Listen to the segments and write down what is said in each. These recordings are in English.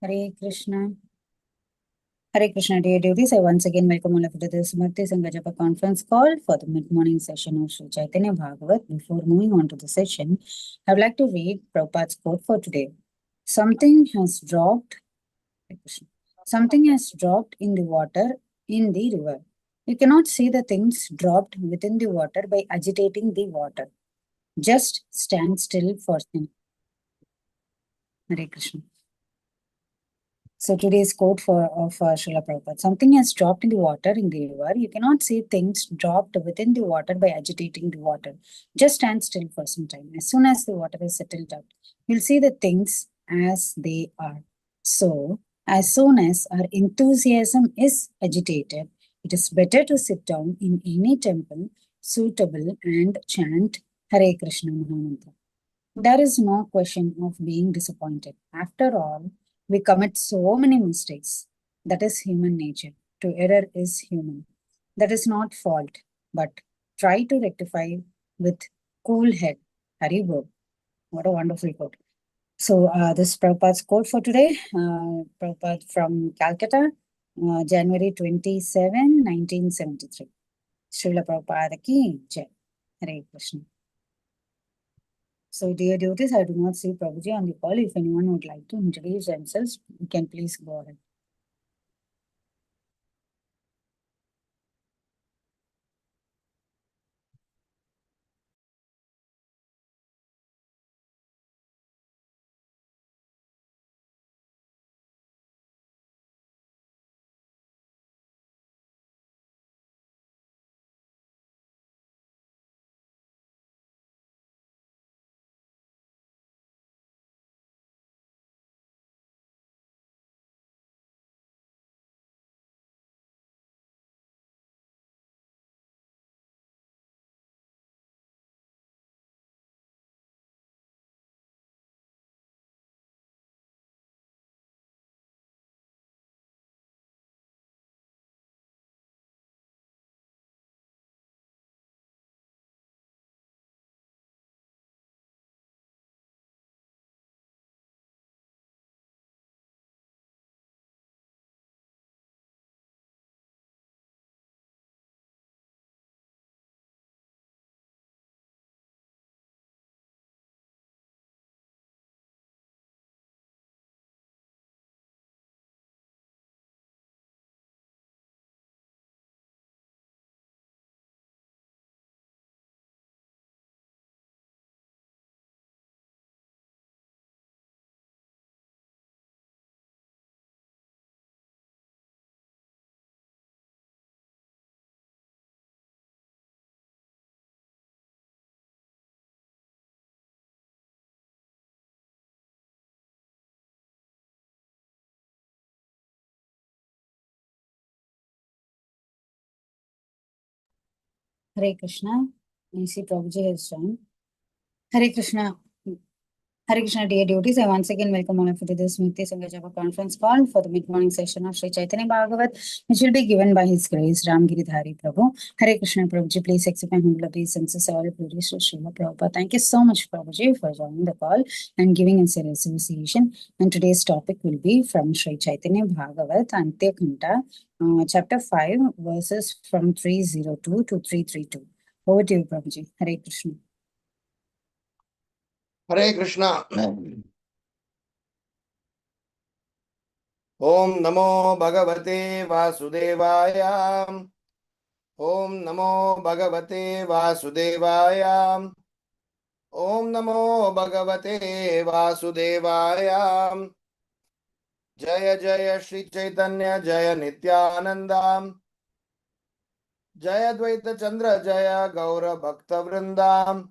Hare Krishna. Hare Krishna, dear devotees. I once again welcome all of you to this Murti Sangha conference call for the mid-morning session of Sri Caitanya Bhagavat. Before moving on to the session, I would like to read Prabhupada's quote for today. Something has dropped, Hare Krishna. Something has dropped in the water in the river. You cannot see the things dropped within the water by agitating the water. Just stand still for him. Hare Krishna. So today's quote of Srila Prabhupada. Something has dropped in the water in the river. You cannot see things dropped within the water by agitating the water. Just stand still for some time. As soon as the water is settled out, you'll see the things as they are. So, as soon as our enthusiasm is agitated, it is better to sit down in any temple suitable and chant Hare Krishna Mahamantra. There is no question of being disappointed. After all, we commit so many mistakes. That is human nature. To error is human. That is not fault, but try to rectify with cool head. Hari Bol. What a wonderful quote. So this is Prabhupada's quote for today. Prabhupada from Calcutta, January 27, 1973. Srila Prabhupada ki jai. Hare Krishna. So, dear devotees, I do not see Prabhuji on the call. If anyone would like to introduce themselves, you can please go ahead. Hare Krishna. I see Prabhuji has joined. Hare Krishna. Hare Krishna, dear devotees. I once again welcome all of you to this Mukti Sangha Japa conference call for the mid-morning session of Sri Chaitanya Bhagavat, which will be given by His Grace, Ramgiridhari Prabhu. Hare Krishna, Prabhuji, please accept my humble obeisances, all glories to Srila Prabhupada. Thank you so much, Prabhuji, for joining the call and giving us your association. And today's topic will be from Sri Chaitanya Bhagavat, Antya khanda, chapter 5, verses from 302 to 332. Over to you, Prabhuji. Hare Krishna. Hare Krishna. Om Namo Bhagavate Vasudevaya. Om Namo Bhagavate Vasudevaya. Om Namo Bhagavate Vasudevaya. Jaya Jaya Shri Chaitanya Jaya Nityananda. Jaya Dvaita Chandra Jaya Gaura Bhakta Vrindam.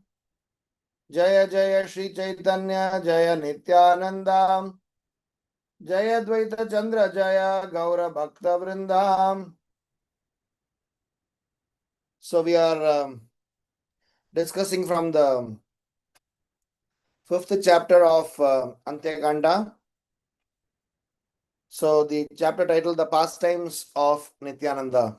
Jaya Jaya Shri Chaitanya Jaya Nityananda. Jaya Dvaita Chandra Jaya Gaura Bhakta Vrindam. So we are discussing from the 5th chapter of Antya khanda. So the chapter titled The Pastimes of Nityananda.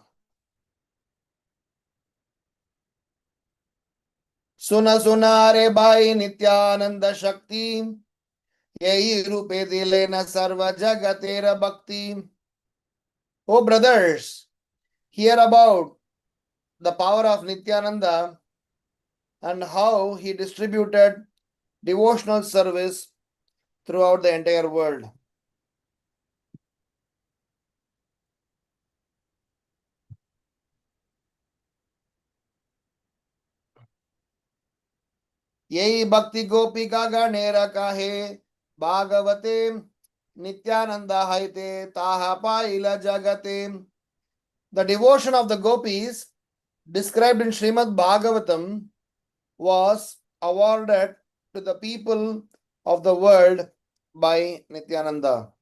Suna suna re bhai Nityananda Shakti Yehi rupe dilena sarva jagatera bhakti. Oh brothers, hear about the power of Nityananda and how he distributed devotional service throughout the entire world. यही भक्ति गोपिका गणेर काहे भागवते नित्यानंद हाइते ताहा pile जगते. The devotion of the gopis described in Srimad Bhagavatam was awarded to the people of the world by Nityananda.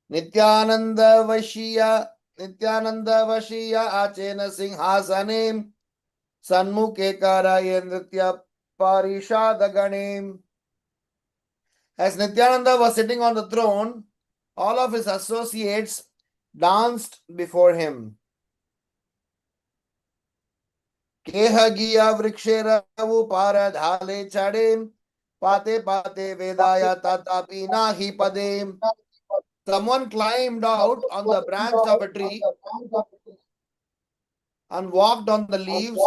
Nityananda Vashiya Achena Singhasane Sanmukhe Karaye Nritya Parishadagane. As Nityananda was sitting on the throne, all of his associates danced before him. Keha giya vrikshera upara dhale chade pate pate vedaya tatapi nahi pade. Someone climbed out on the branch of a tree and walked on the leaves,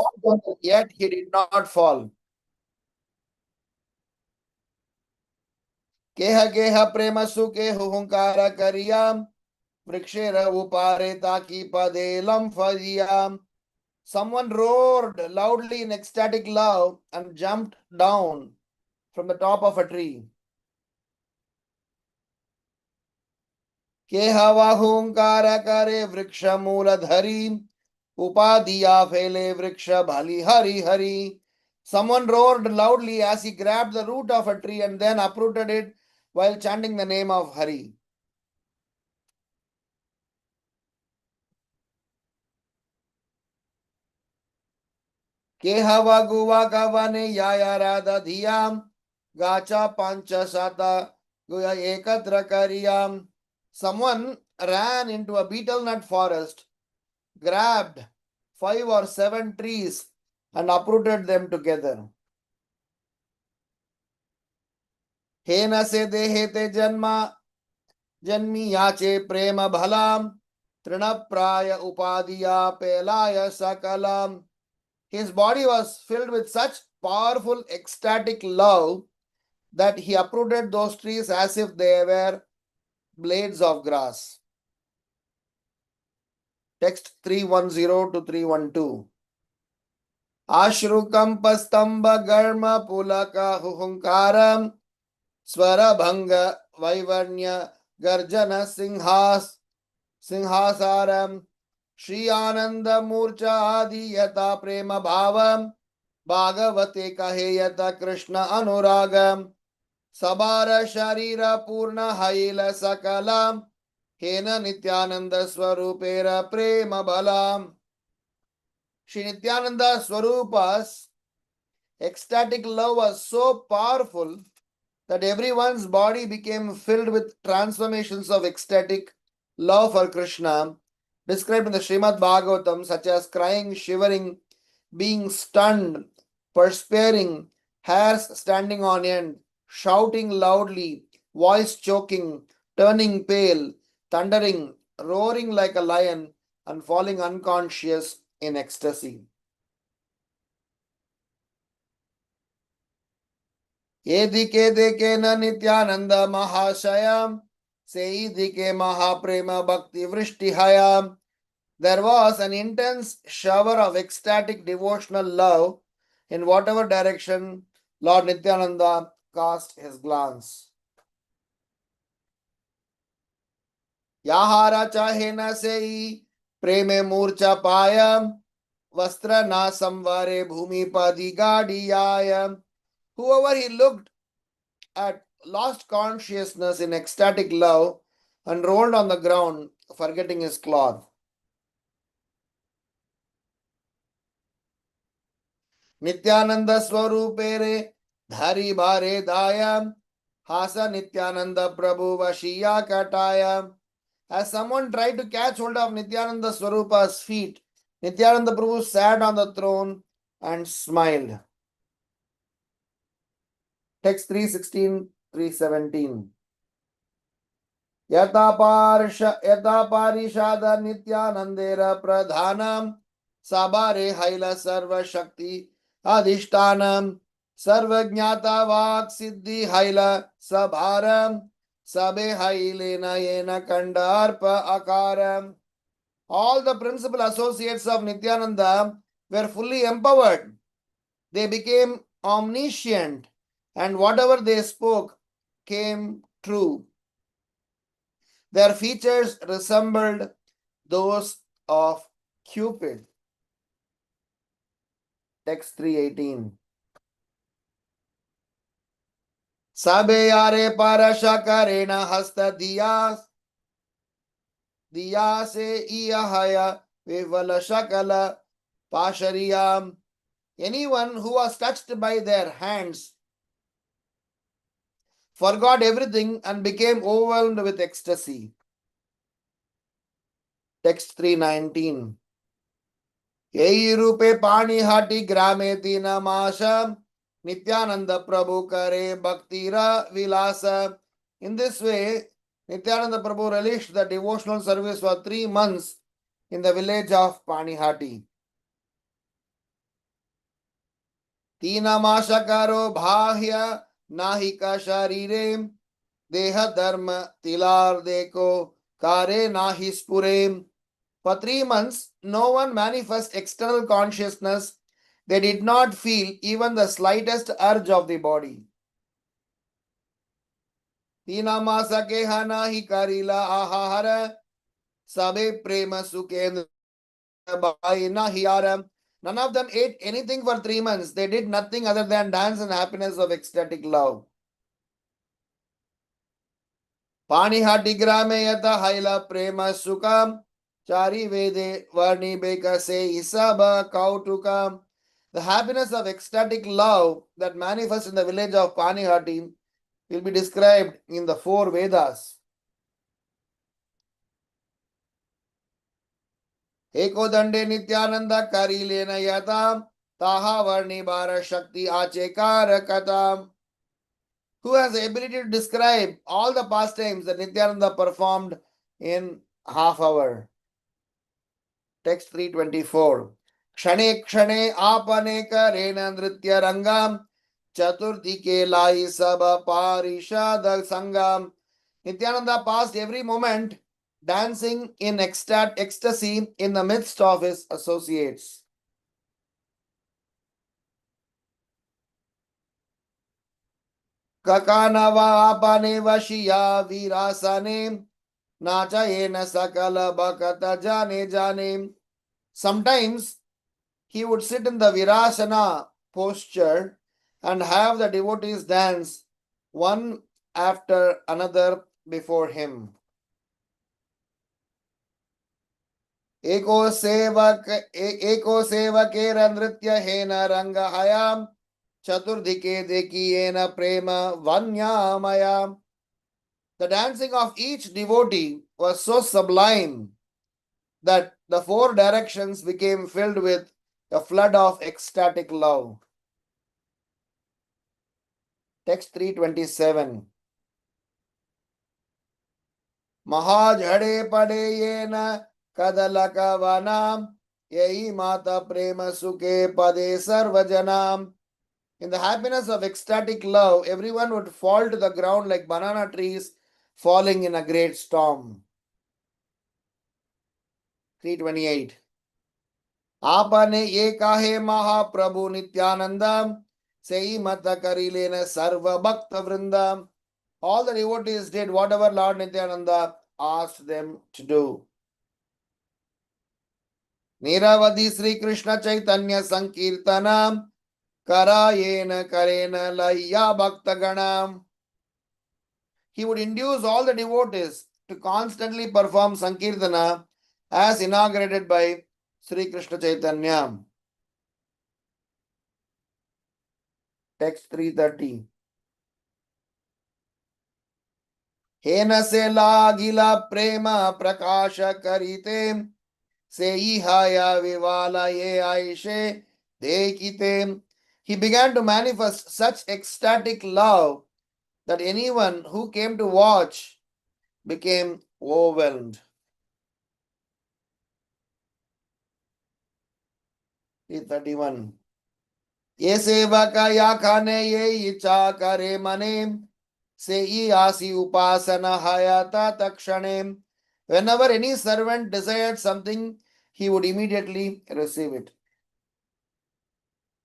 yet he did not fall. Keha keha prema suke huhunkara kariyam vrikshera upare taki pade lamfadiyam. Someone roared loudly in ecstatic love and jumped down from the top of a tree. Kehavahunkara kare vriksha mooladhari upadiya phele vriksha bhali hari hari. Someone roared loudly as he grabbed the root of a tree and then uprooted it while chanting the name of Hari. Kehavaguva kavane yaya radha dhiyam gacha pancha sata guya ekatra kariyam. Someone ran into a betel nut forest, grabbed 5 or 7 trees, and uprooted them together. Hena se dehete janma janmi yache prema bhalam trinapraya upadiya pelaya sakalam. His body was filled with such powerful ecstatic love that he uprooted those trees as if they were blades of grass. Text 310 to 312. Ashrukampastamba garma pulaka huhunkaram swarabhanga vaivarnya garjana sinhasaram Shri Ananda Murcha Adi Yata Prema Bhavam Bhagavate Kahe Yata Krishna Anuragam Sabara Sharira Purna Haila Sakalam Hena Nityananda Swarupera Prema Balam. Shri Nityananda Swarupa's ecstatic love was so powerful that everyone's body became filled with transformations of ecstatic love for Krishna, described in the Srimad Bhagavatam, such as crying, shivering, being stunned, perspiring, hairs standing on end, shouting loudly, voice choking, turning pale, thundering, roaring like a lion, and falling unconscious in ecstasy. ये दिके देखे न नित्यानंद महाशयम से दिके महाप्रेम भक्ति वृष्टि हयाम. There was an intense shower of ecstatic devotional love in whatever direction Lord Nityananda cast his glance. Yahara chahe na sei preme murcha payam vastra na samvare bhumi padi gadiyayam. Whoever he looked at lost consciousness in ecstatic love and rolled on the ground, forgetting his cloth. Nityananda Swarupere Dhari Bhare Dayam Hasa Nityananda Prabhu Vashiya Kataya. As someone tried to catch hold of Nityananda Swarupa's feet, Nityananda Prabhu sat on the throne and smiled. Text 316, 317. यथा पारिषाद नित्यानंदेर प्रधानम साबारे hell सर्व शक्ति अधिष्ठानम सर्वज्ञाता वाक् सिद्धि hell सभारम सबे Hallen yen कंडार्प आकारम. All the principal associates of Nityananda were fully empowered. They became omniscient, and whatever they spoke came true. Their features resembled those of Cupid. Text 318. Sabeyare parashakarena hasta diya se iyahaya vivala shakala pashariyam. Anyone who was touched by their hands forgot everything and became overwhelmed with ecstasy. Text 319. Yehi rupe pani hati grame tinamasham Nityananda Prabhu kare bhaktira vilasa. In this way, Nityananda Prabhu relished the devotional service for 3 months in the village of Panihati. Tinamashakaro bhahya nahika sharire deha dharma tilar deko kare nahi spurem. For 3 months, no one manifests external consciousness. They did not feel even the slightest urge of the body. Tinamasa kehana hi karila ahahara sabe prema sukendra baina hiyaram. None of them ate anything for 3 months. They did nothing other than dance and happiness of ecstatic love. Panihati grame yata haila prema sukam chari vede varni bekase isaba kautukam. The happiness of ecstatic love that manifests in the village of Panihati will be described in the 4 Vedas. Eko dande nityananda karilena yatam taha varni bara shakti achekara katam. Who has the ability to describe all the pastimes that Nityananda performed in half hour? Text 324. Kshane kshane apane karena nritya rangam chaturdike lai sabha parishad sangam. Nityananda passed every moment dancing in ecstasy in the midst of his associates. Kakanava apane vashiya virasane nachayena sakala bhakata jane jane. Sometimes he would sit in the virasana posture and have the devotees dance one after another before him. Eko sevakera nritya hena ranga hayam chaturdike dekiyena prema vanyamaya. The dancing of each devotee was so sublime that the 4 directions became filled with a flood of ecstatic love. Text 327. Mahajhade padeyena kadalaka vanam yai mata prema suke pade sarvajanam. In the happiness of ecstatic love, everyone would fall to the ground like banana trees falling in a great storm. 328. Apane ye kahe Mahaprabhu Nityananda sei mata karilena sarva bhakta vrindam. All the devotees did whatever Lord Nityananda asked them to do. Niravadi Sri Krishna Caitanya Sankirtanam Karayena Karena Laya Bhakta Ganam. He would induce all the devotees to constantly perform Sankirtana as inaugurated by Sri Krishna Chaitanya. Text 330. Hena se lagila prema prakasha karite se ihaya vivala ye aishe dekite. he began to manifest such ecstatic love that anyone who came to watch became overwhelmed. 31. ये सेवक या खाने ये इच्छा करे मने से ही आसी upasana hayata takshane. Whenever any servant desired something, he would immediately receive it.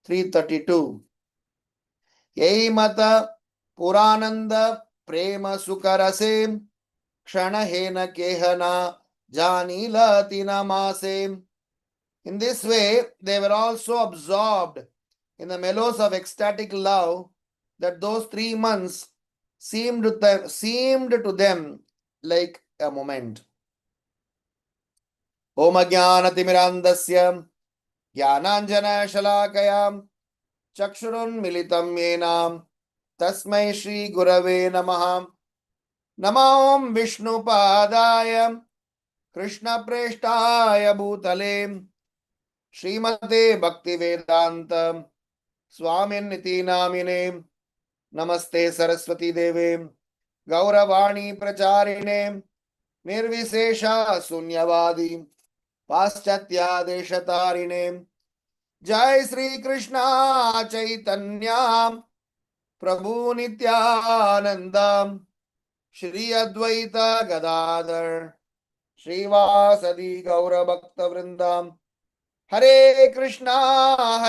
332. यही मत पुरानंद प्रेम सुकरसे क्षण हेन केहना जानी लति नमासे. In this way, they were also absorbed in the mellows of ecstatic love that those 3 months seemed to them like a moment. Om Jnanatimirandasya Jnananjana Shalakaya Chakshurun Militam Yenam Tasmai Shri Gurave Namaha. Namam Vishnu Padaya Krishna Preshtaya Bhutale Srimate Bhakti Vedanta Swaminiti Namine. Namaste Saraswati Deve Gauravani Pracharine Nirvisesha Sunyavadi Paschatya Deshatarine. Jai Sri Krishna Chaitanya Prabhu Nityananda Shri Advaita Gadadhar Srivasadi Gaura Bhakta Vrindam. Hare Krishna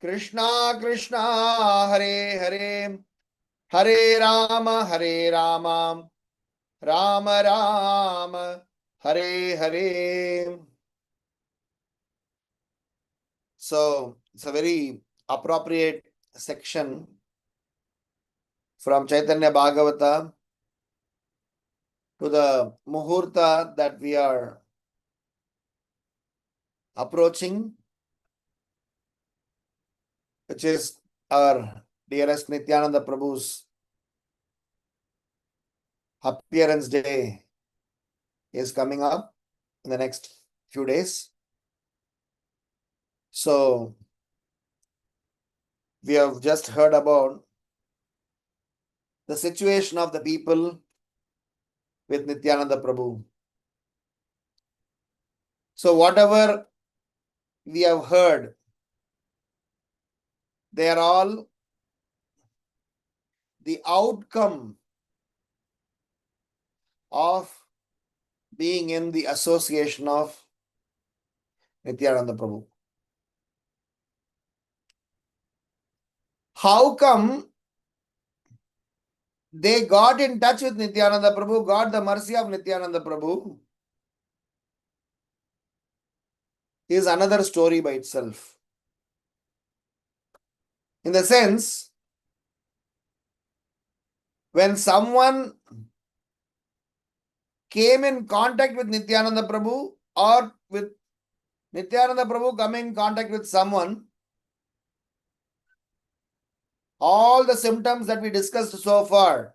Krishna Krishna Hare Hare Hare Rama Rama Rama Hare Hare. So it's a very appropriate section from Caitanya Bhagavata to the Muhurta that we are approaching, which is our dearest Nityananda Prabhu's appearance day is coming up in the next few days. So we have just heard about the situation of the people with Nityananda Prabhu. So whatever we have heard, they are all the outcome of being in the association of Nityananda Prabhu. How come they got in touch with Nityananda Prabhu, got the mercy of Nityananda Prabhu, is another story by itself. In the sense, when someone came in contact with Nityananda Prabhu, or with Nityananda Prabhu coming in contact with someone, all the symptoms that we discussed so far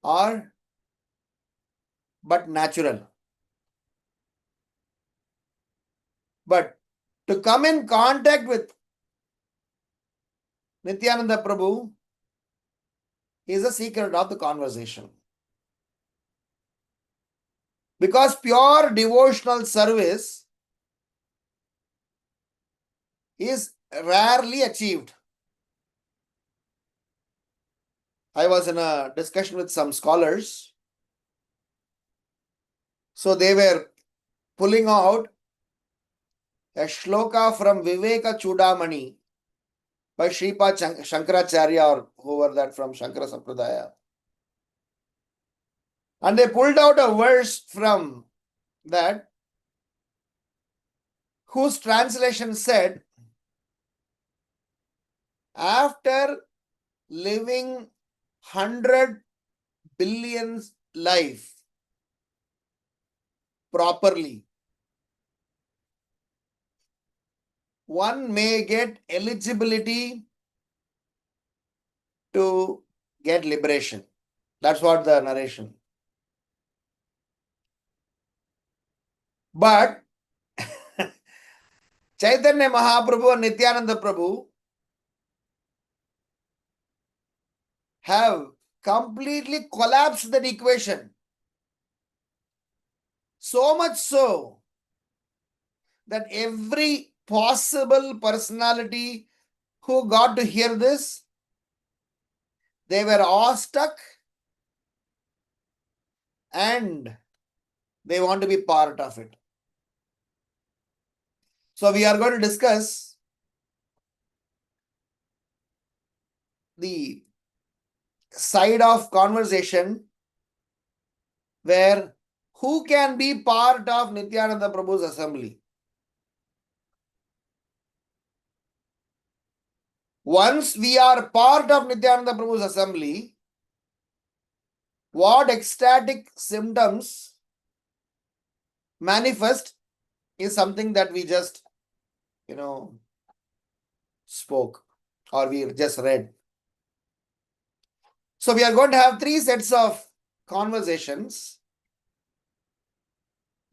are but natural. But to come in contact with Nityananda Prabhu is the secret of the conversation. Because pure devotional service is rarely achieved. I was in a discussion with some scholars. So they were pulling out a shloka from Viveka Chudamani by Sripad Shankaracharya, or whoever that from Shankara Sampradaya. And they pulled out a verse from that, whose translation said, after living 100 billion life properly, one may get eligibility to get liberation. That's what the narration. But Chaitanya Mahaprabhu and Nityananda Prabhu have completely collapsed that equation. So much so that every possible personality who got to hear this, they were awestruck and they want to be part of it. So we are going to discuss the side of conversation where who can be part of Nityananda Prabhu's assembly. Once we are part of Nityananda Prabhu's assembly, what ecstatic symptoms manifest is something that we just, spoke or we just read. So we are going to have 3 sets of conversations.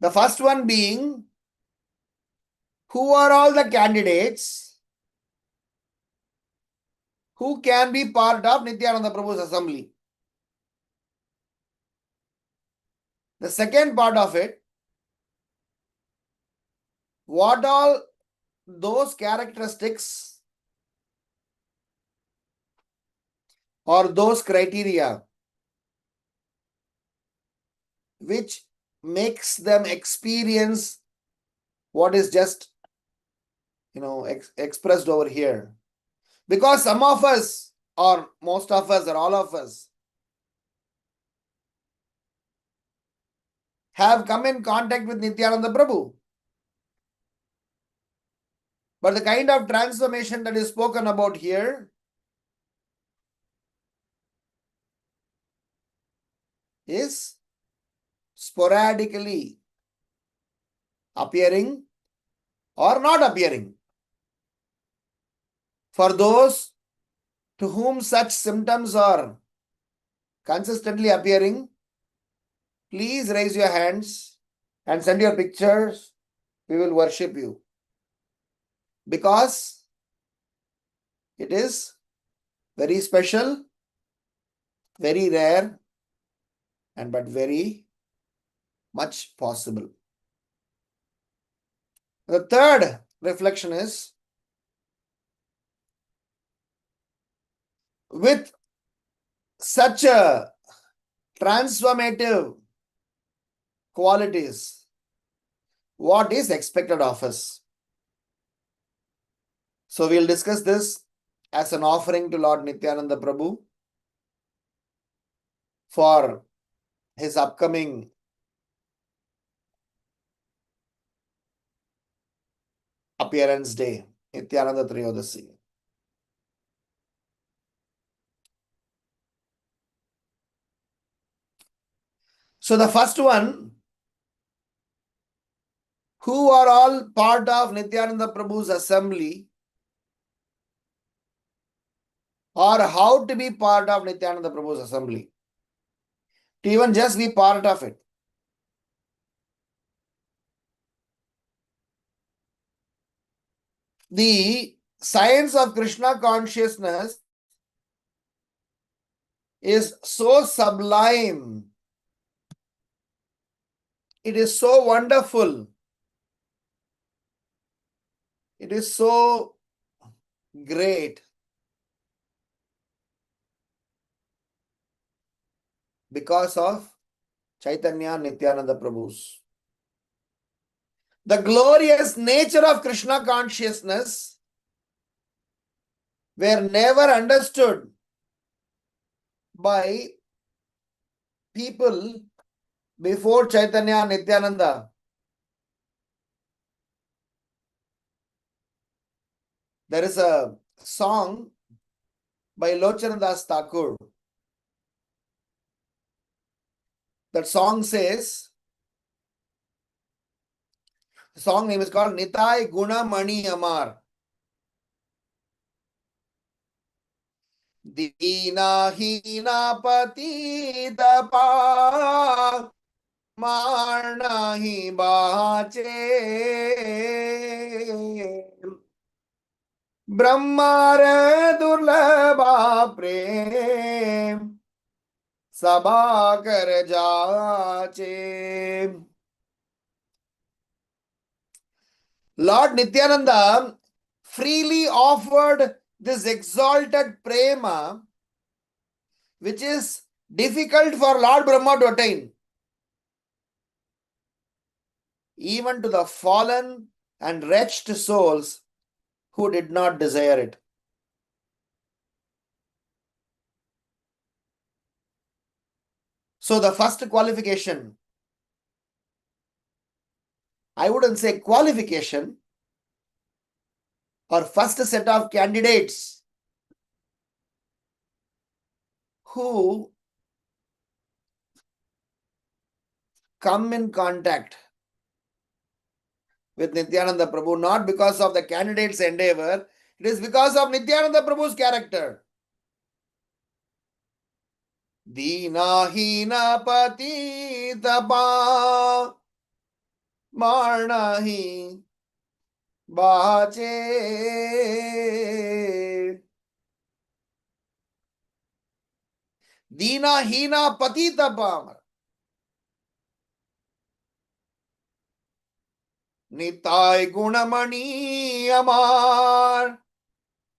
The first one being, who are all the candidates who can be part of Nityananda Prabhu's assembly? The second part of it, what all those characteristics or those criteria which makes them experience what is just expressed over here. Because some of us, or most of us, or all of us, have come in contact with Nityananda Prabhu. But the kind of transformation that is spoken about here is sporadically appearing or not appearing. For those to whom such symptoms are consistently appearing, please raise your hands and send your pictures. We will worship you. Because it is very special, very rare, and but very much possible. The third reflection is, with such a transformative qualities, what is expected of us? So we'll discuss this as an offering to Lord Nityananda Prabhu for his upcoming appearance day, Nityananda Triyodasi. So the first one, who are all part of Nityananda Prabhu's assembly, or how to be part of Nityananda Prabhu's assembly, to even just be part of it. The science of Krishna consciousness is so sublime. It is so wonderful. It is so great because of Caitanya Nityananda Prabhu's. The glorious nature of Krishna consciousness were never understood by people before Caitanya Nityananda. There is a song by Lochanadas Thakur. That song says, the song name is called Nitai Guna Mani Amar. Dina Hina Patita Pa मार नाही बाचे ब्रह्मार दुर्लभा प्रेम सभा कर जाचे. Lord Nityananda freely offered this exalted prema, which is difficult for Lord Brahma to attain, even to the fallen and wretched souls who did not desire it. So, the first qualification, I wouldn't say qualification, or first set of candidates who come in contact with Nityananda Prabhu, not because of the candidate's endeavor, it is because of Nityananda Prabhu's character. Dina-hina patita pa marnahi bache. Dina-hina patita pa. Nitai gunamani amar.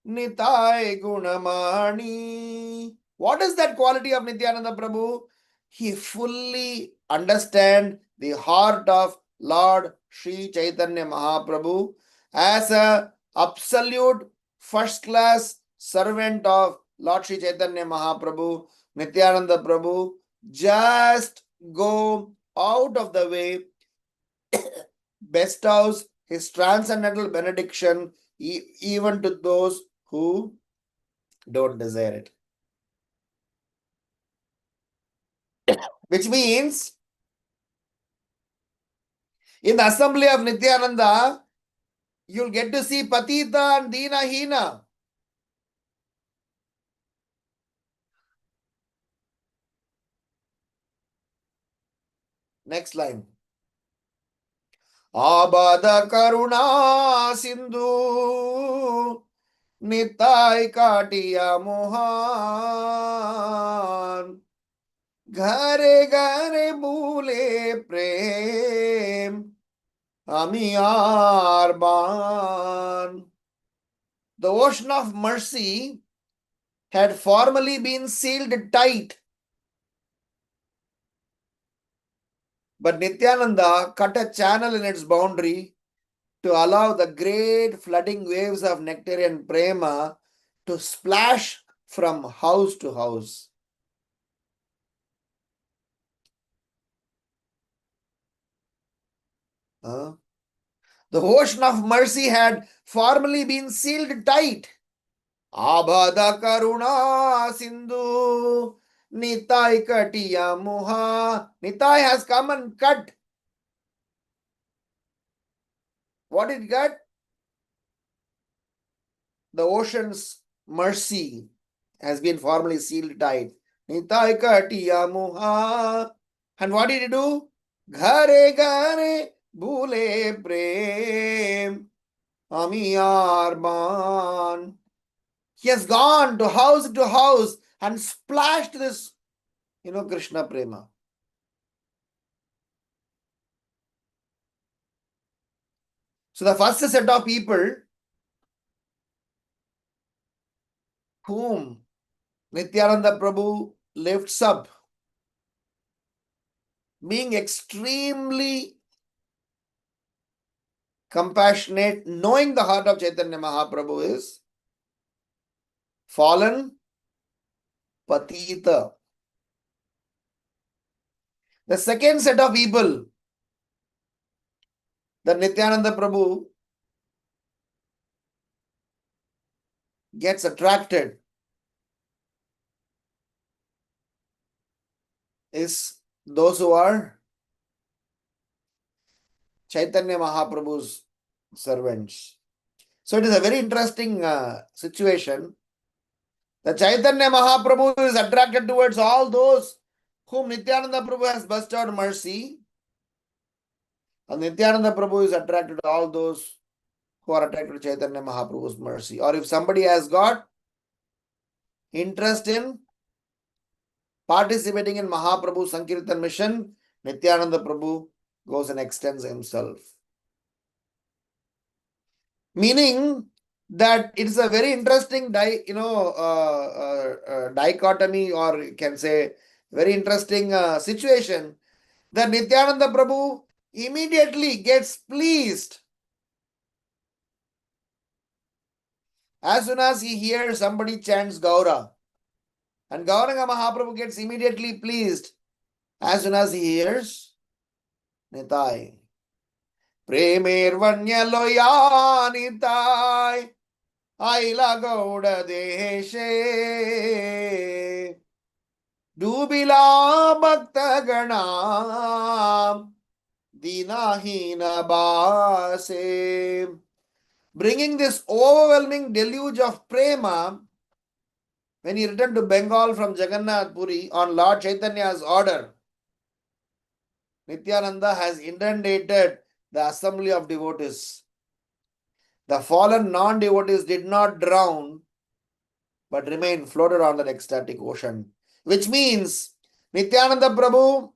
Nitai gunamani. What is that quality of Nityananda Prabhu? He fully understands the heart of Lord Sri Chaitanya Mahaprabhu as a absolute first class servant of Lord Sri Chaitanya Mahaprabhu. Nityananda Prabhu just go out of the way, bestows his transcendental benediction even to those who don't desire it. Which means, in the assembly of Nityananda, you'll get to see Patita and Dina Hina. Next line. Abada Karuna Sindhu Nitai Katiya Mohan Ghare Ghare Bhule Prem Ami Arban. The ocean of mercy had formerly been sealed tight, but Nityananda cut a channel in its boundary to allow the great flooding waves of nectarian prema to splash from house to house. The ocean of mercy had formerly been sealed tight. Abhada Karuna Sindhu Nitai Katiya Muha. Nitai has come and cut. What did it cut? The ocean's mercy has been formerly sealed tight. Nitai Katiya Muha. And what did he do? Ghare Ghare Bhule Prem Ami Arban. He has gone to house and splashed this, Krishna Prema. So the first set of people whom Nityananda Prabhu lifts up, being extremely compassionate, knowing the heart of Chaitanya Mahaprabhu, is fallen Patita. The second set of people that Nityananda Prabhu gets attracted is those who are Chaitanya Mahaprabhu's servants. So it is a very interesting situation. The Chaitanya Mahaprabhu is attracted towards all those whom Nityananda Prabhu has bestowed mercy, And Nityananda Prabhu is attracted to all those who are attracted to Chaitanya Mahaprabhu's mercy. Or if somebody has got interest in participating in Mahaprabhu's Sankirtan mission, Nityananda Prabhu goes and extends himself. Meaning that it's a very interesting dichotomy, or you can say very interesting situation, that Nityananda Prabhu immediately gets pleased as soon as he hears somebody chants Gaura. And Gauranga Mahaprabhu gets immediately pleased as soon as he hears Nitai. Premervanya loya Nitai Aila Gauda Deshe Dubila Bhakta Ganam Dinahina Base. Bringing this overwhelming deluge of prema, when he returned to Bengal from Jagannath Puri on Lord Chaitanya's order, Nityananda has inundated the assembly of devotees. The fallen non-devotees did not drown, but remained floated on that ecstatic ocean. Which means Nityananda Prabhu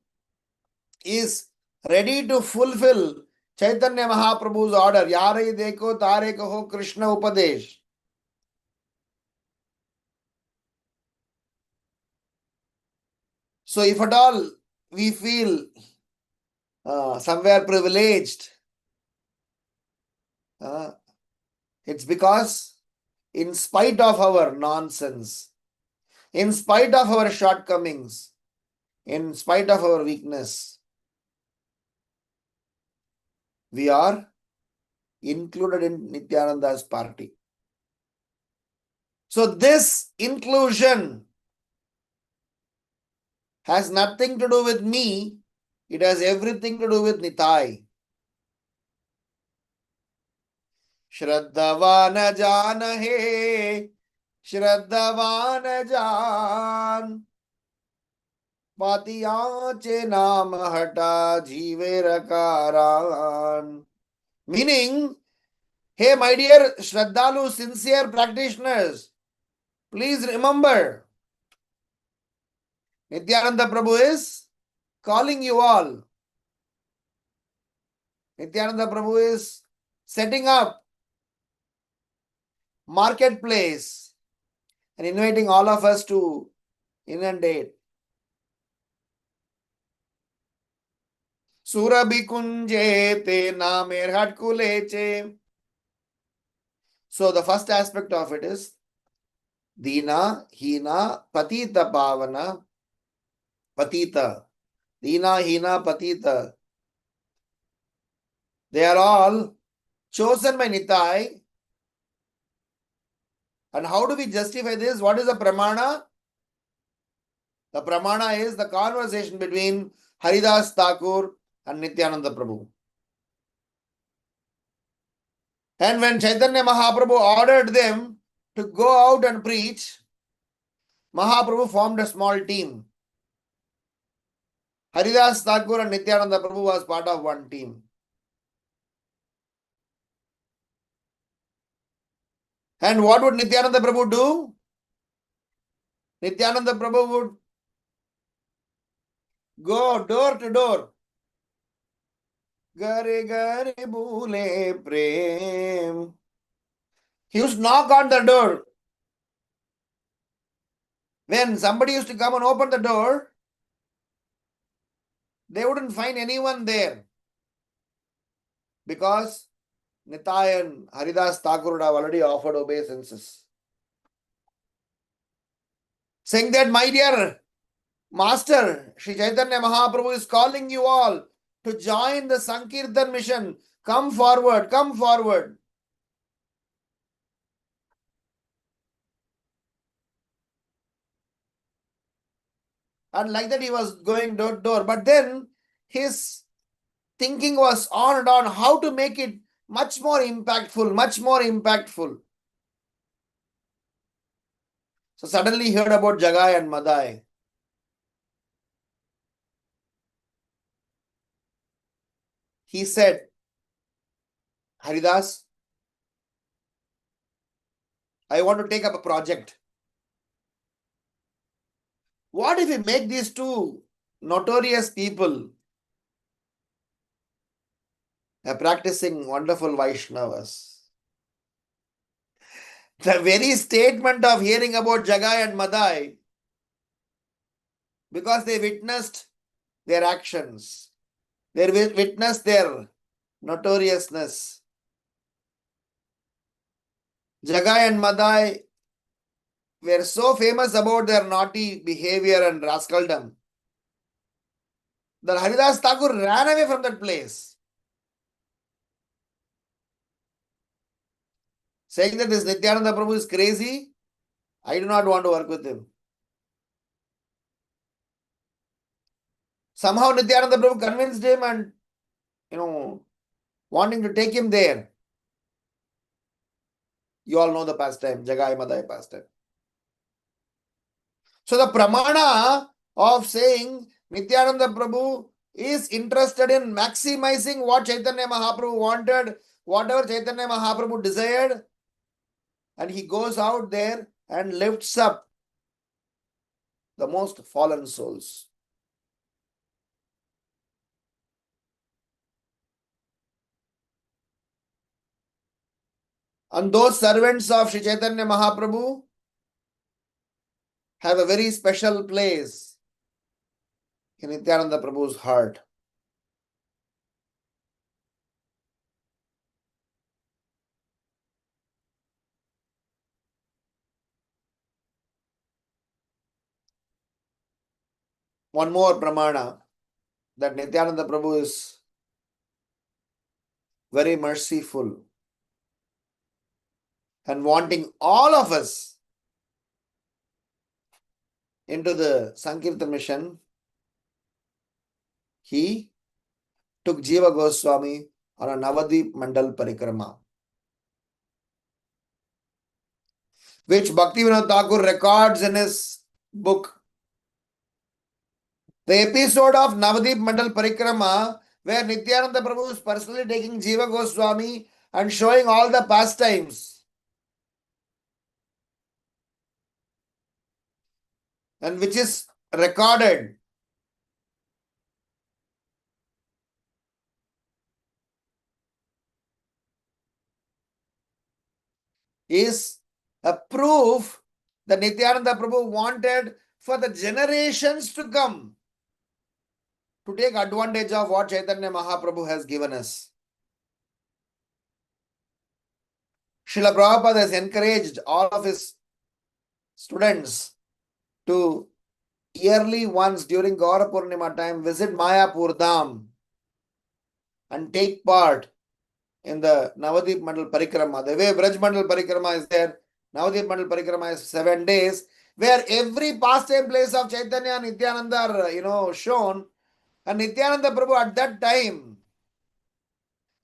is ready to fulfill Chaitanya Mahaprabhu's order. Yare deko tare kaho Krishna Upadesh. So if at all we feel somewhere privileged, it's because in spite of our nonsense, in spite of our shortcomings, in spite of our weakness, we are included in Nityananda's party. So this inclusion has nothing to do with me, it has everything to do with Nitai. Shraddhavan Jan He, Shraddhavan Jan, Patiyache Naam Hata Jeeve Rakaran. Meaning, hey, my dear Shraddhalu, sincere practitioners, please remember, Nityananda Prabhu is calling you all. Nityananda Prabhu is setting up marketplace and inviting all of us to inundate. Surabhi kunje te namer hatkuleche. So the first aspect of it is Dina, Hina, Patita Pavana, Patita. Dina, Hina, Patita. They are all chosen by Nitai. And how do we justify this? What is the pramana? The pramana is the conversation between Haridas Thakur and Nityananda Prabhu. And when Chaitanya Mahaprabhu ordered them to go out and preach, Mahaprabhu formed a small team. Haridas Thakur and Nityananda Prabhu was part of one team. And what would Nityananda Prabhu do? Nityananda Prabhu would go door to door. Gare gare bhule prem. He used to knock on the door. When somebody used to come and open the door, they wouldn't find anyone there. Because Nitai and Haridas Thakur would have already offered obeisances. Saying that, my dear Master, Sri Chaitanya Mahaprabhu is calling you all to join the Sankirtan mission. Come forward, come forward. And like that he was going door to door. But then his thinking was on and on how to make it much more impactful, much more impactful. So suddenly he heard about Jagai and Madai. he said, Haridas, I want to take up a project. What if we make these two notorious people practicing wonderful Vaishnavas? The very statement of hearing about Jagai and Madai, because they witnessed their actions, they witnessed their notoriousness. Jagai and Madai were so famous about their naughty behavior and rascaldom that Haridas Thakur ran away from that place, saying that this Nityananda Prabhu is crazy. I do not want to work with him. Somehow Nityananda Prabhu convinced him and, wanting to take him there. You all know the pastime, Jagai Madai pastime. So the pramana of saying Nityananda Prabhu is interested in maximizing what Chaitanya Mahaprabhu wanted, whatever Chaitanya Mahaprabhu desired, and he goes out there and lifts up the most fallen souls. And those servants of Sri Chaitanya Mahaprabhu have a very special place in Nityananda Prabhu's heart. One more pramana that Nityananda Prabhu is very merciful and wanting all of us into the Sankirtan mission. He took Jiva Goswami on a Navadip Mandal Parikrama, which Bhaktivinoda Thakur records in his book. The episode of Navadip Mandal Parikrama, where Nityananda Prabhu is personally taking Jiva Goswami and showing all the pastimes, and which is recorded, is a proof that Nityananda Prabhu wanted for the generations to come to take advantage of what Chaitanya Mahaprabhu has given us. Srila Prabhupada has encouraged all of his students to yearly once during Gaura Purnima time visit Mayapur Dham and take part in the Navadip Mandal Parikrama. The way Braj Mandal Parikrama is there, Navadip Mandal Parikrama is 7 days, where every pastime place of Chaitanya and Nityananda are, shown. And Nityananda Prabhu at that time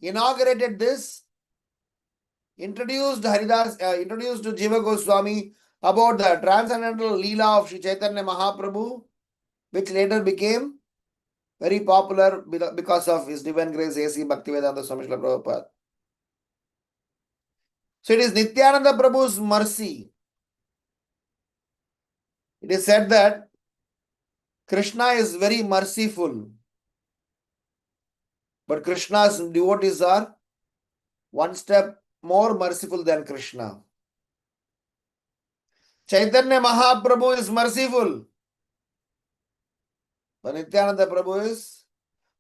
inaugurated this, introduced to Jiva Goswami about the transcendental Leela of Sri Chaitanya Mahaprabhu, which later became very popular because of His Divine Grace A.C. Bhaktivedanta Swami Srila Prabhupada. So it is Nityananda Prabhu's mercy. It is said that Krishna is very merciful, but Krishna's devotees are one step more merciful than Krishna. Chaitanya Mahaprabhu is merciful, but Nityananda Prabhu is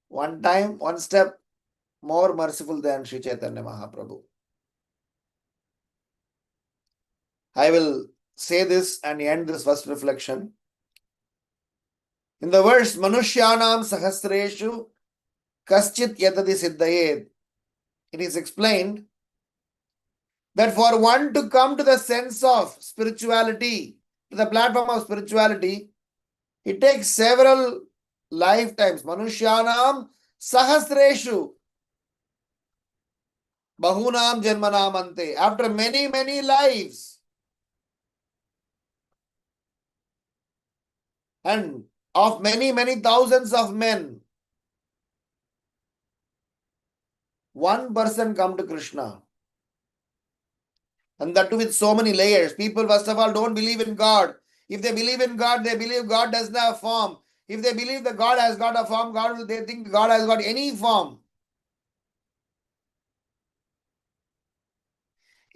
one step more merciful than Sri Chaitanya Mahaprabhu. I will say this and end this first reflection. In the verse Manushyanam Sahasreshu Kaschit Yatati Siddhayed, it is explained that for one to come to the sense of spirituality, to the platform of spirituality, it takes several lifetimes. Manushyanam Sahasreshu Bahunam Janmanamante. After many, many lives, and of many, many thousands of men, one person come to Krishna. And that too with so many layers. People, first of all, don't believe in God. If they believe in God, they believe God doesn't have form. If they believe that God has got a form, they think God has got any form.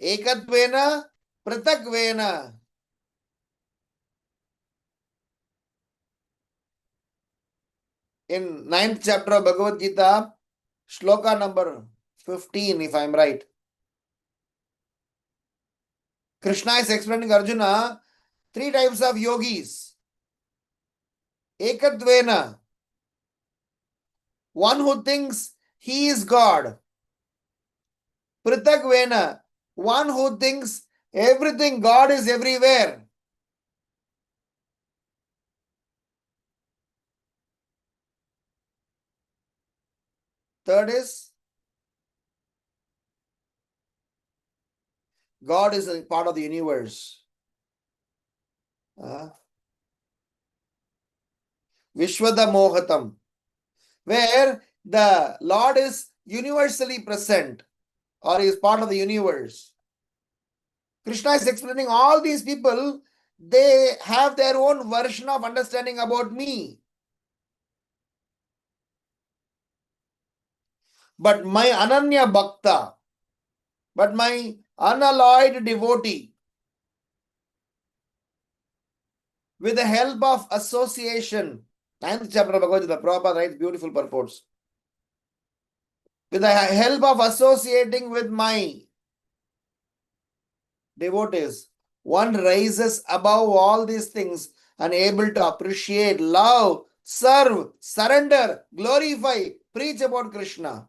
Ekatvena, pratakvena. In 9th chapter of Bhagavad Gita, shloka number 15, if I'm right. Krishna is explaining Arjuna 3 types of yogis. Ekatvena, one who thinks he is God. Prithakvena, one who thinks everything, God is everywhere. Third is, God is a part of the universe. Vishwada Mohatam, where the Lord is universally present or is part of the universe. Krishna is explaining all these people, they have their own version of understanding about me. But my Ananya Bhakta, but my unalloyed devotee, with the help of association, 9th chapter of Bhagavad Gita, Prabhupada writes beautiful purports. With the help of associating with my devotees, one rises above all these things and able to appreciate, love, serve, surrender, glorify, preach about Krishna.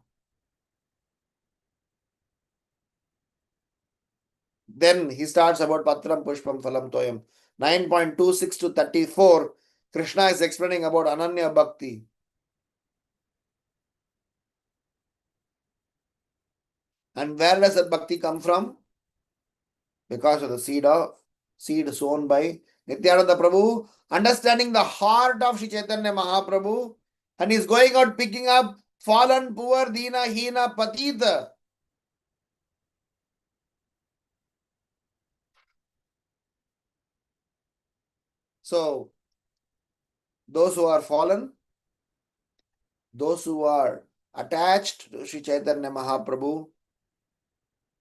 Then he starts about Patram Pushpam Phalam Toyam. 9.26 to 34, Krishna is explaining about Ananya Bhakti. And where does that bhakti come from? Because of the seed sown by Nityananda Prabhu, understanding the heart of Sri Chaitanya Mahaprabhu, and he's going out picking up fallen, poor, dina, hina, patita. So, those who are fallen, those who are attached to Sri Chaitanya Mahaprabhu,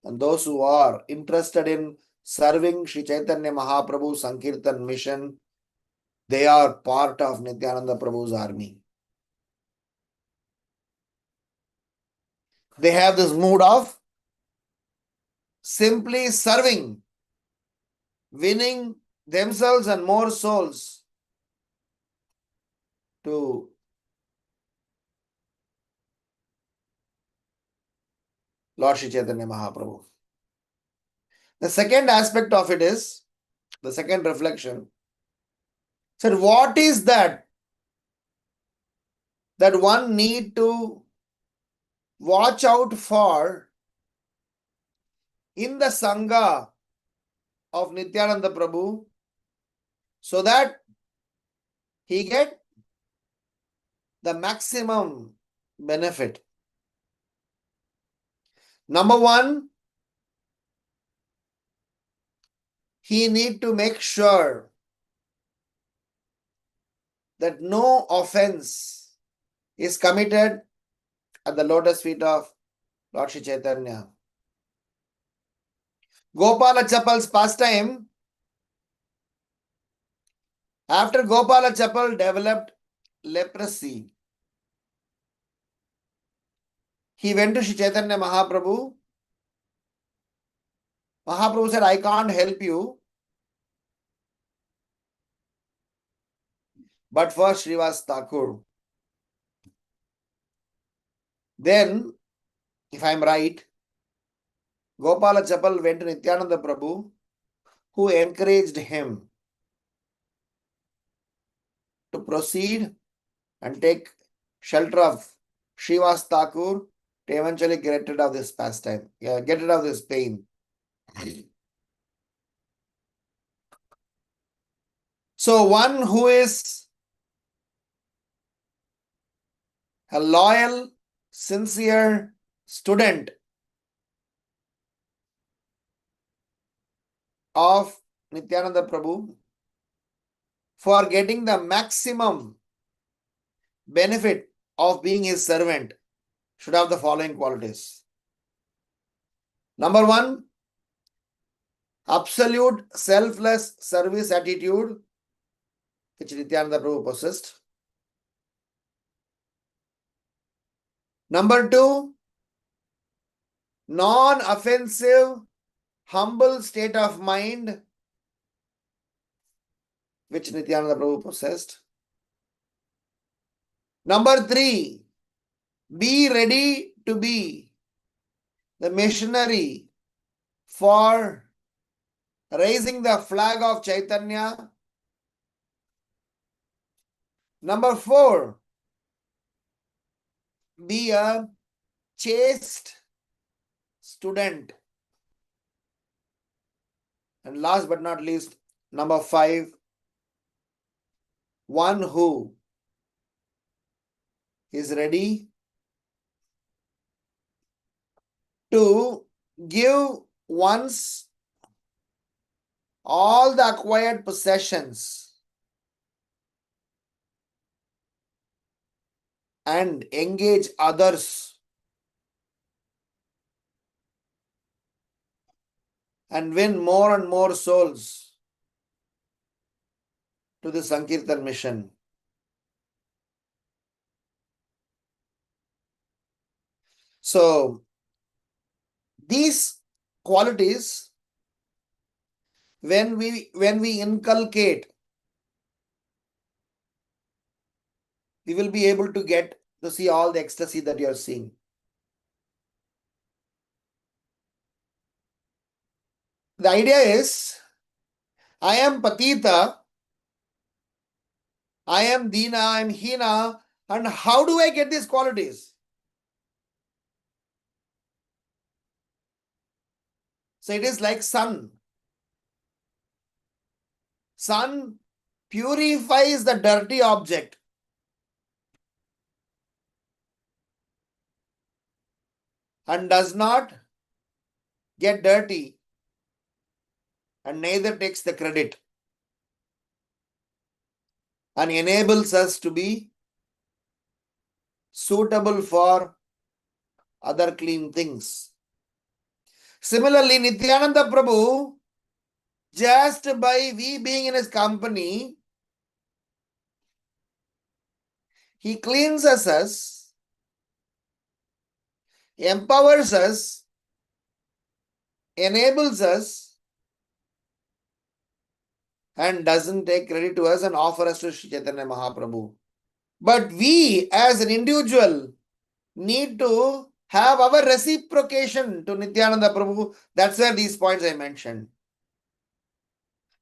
and those who are interested in serving Sri Chaitanya Mahaprabhu Sankirtan mission, they are part of Nityananda Prabhu's army. They have this mood of simply serving, winning themselves and more souls to Lord Shri Chaitanya Mahaprabhu. The second aspect of it is, the second reflection, said, what is that one need to watch out for in the Sangha of Nityananda Prabhu so that he get the maximum benefit? Number one, he need to make sure that no offense is committed at the lotus feet of Lord Shri Chaitanya. Gopala Chapal's pastime, after Gopala Chapal developed leprosy, he went to Shri Chaitanya Mahaprabhu. Mahaprabhu said, I can't help you, but for Srivas Thakur. Then, if I'm right, Gopala Chapal went to Nityananda Prabhu, who encouraged him to proceed and take shelter of Srivas Thakur to eventually get rid of this pastime, get rid of this pain. So one who is a loyal, sincere student of Nityananda Prabhu, for getting the maximum benefit of being his servant, should have the following qualities. Number one, absolute selfless service attitude, which Nityananda Prabhu possessed. Number two, non-offensive, humble state of mind, which Nityananda Prabhu possessed. Number three, be ready to be the missionary for raising the flag of Caitanya. Number four, be a chaste student. And last but not least, number five, one who is ready to give one's all the acquired possessions and engage others and win more and more souls to the Sankirtan mission. So, these qualities, when we inculcate, we will be able to get to see all the ecstasy that you are seeing. The idea is, I am Patita, I am Dina, I am Hina, and how do I get these qualities? So it is like sun. Sun purifies the dirty object and does not get dirty and neither takes the credit and enables us to be suitable for other clean things. Similarly, Nityananda Prabhu, just by we being in his company, he cleanses us, empowers us, enables us, and doesn't take credit to us and offer us to Sri Chaitanya Mahaprabhu. But we as an individual need to have our reciprocation to Nityananda Prabhu. That's where these points I mentioned.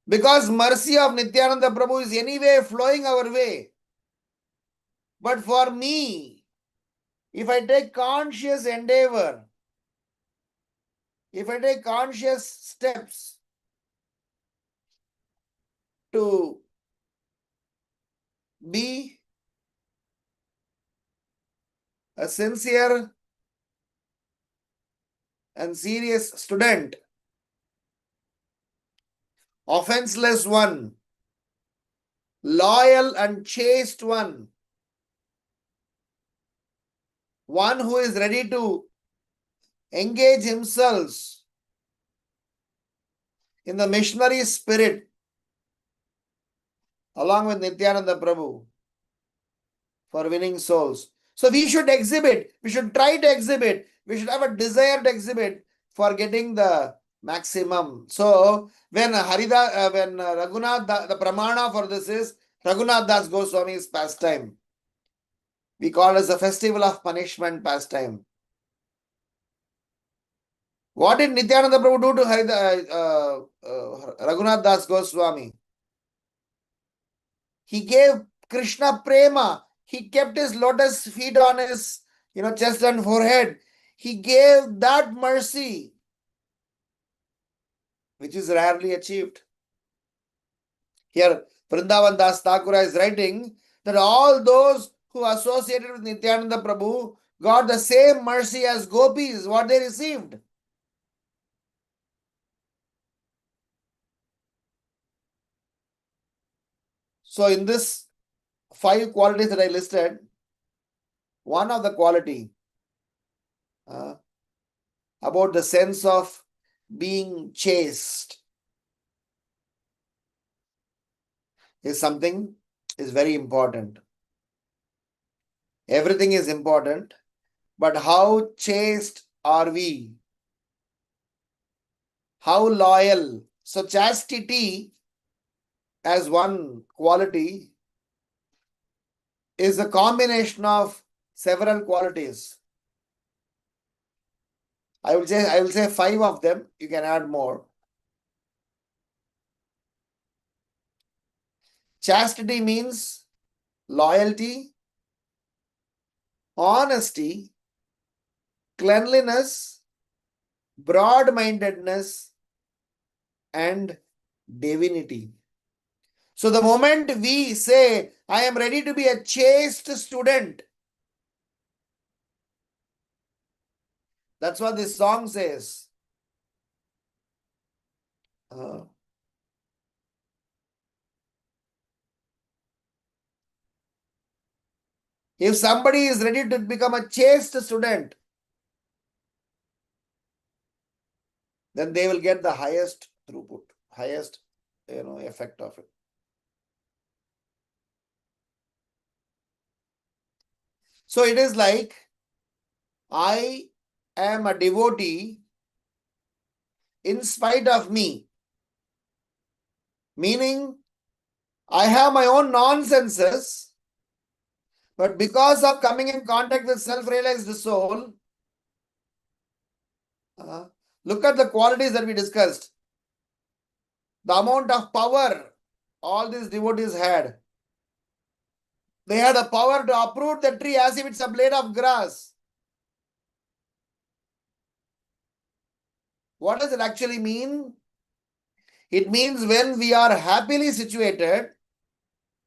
Because mercy of Nityananda Prabhu is anyway flowing our way. But for me, if I take conscious endeavor, if I take conscious steps to be a sincere and serious student, offenseless one, loyal and chaste one who is ready to engage himself in the missionary spirit along with Nityananda Prabhu for winning souls. So we should exhibit, we should try to exhibit, we should have a desire to exhibit for getting the maximum. So when Raghunath, the pramana for this is Raghunath Das Goswami's pastime. We call it as a festival of punishment pastime. What did Nityananda Prabhu do to Raghunath Das Goswami? He gave Krishna prema. He kept his lotus feet on his chest and forehead. He gave that mercy, which is rarely achieved. Here, Vrindavan Das Thakura is writing that all those who associated with Nityananda Prabhu got the same mercy as gopis, what they received. So in this 5 qualities that I listed, one of the quality about the sense of being chaste is something is very important. Everything is important, but how chaste are we? How loyal? So chastity as one quality is a combination of several qualities. I will say 5 of them. You can add more. Chastity means loyalty, honesty, cleanliness, broad-mindedness, and divinity. So the moment we say, I am ready to be a chaste student, that's what this song says. If somebody is ready to become a chaste student, then they will get the highest throughput, highest effect of it. So it is like, I am a devotee in spite of me. Meaning, I have my own nonsenses, but because of coming in contact with self-realized soul, look at the qualities that we discussed. The amount of power all these devotees had. They had the power to uproot the tree as if it's a blade of grass. What does it actually mean? It means when we are happily situated,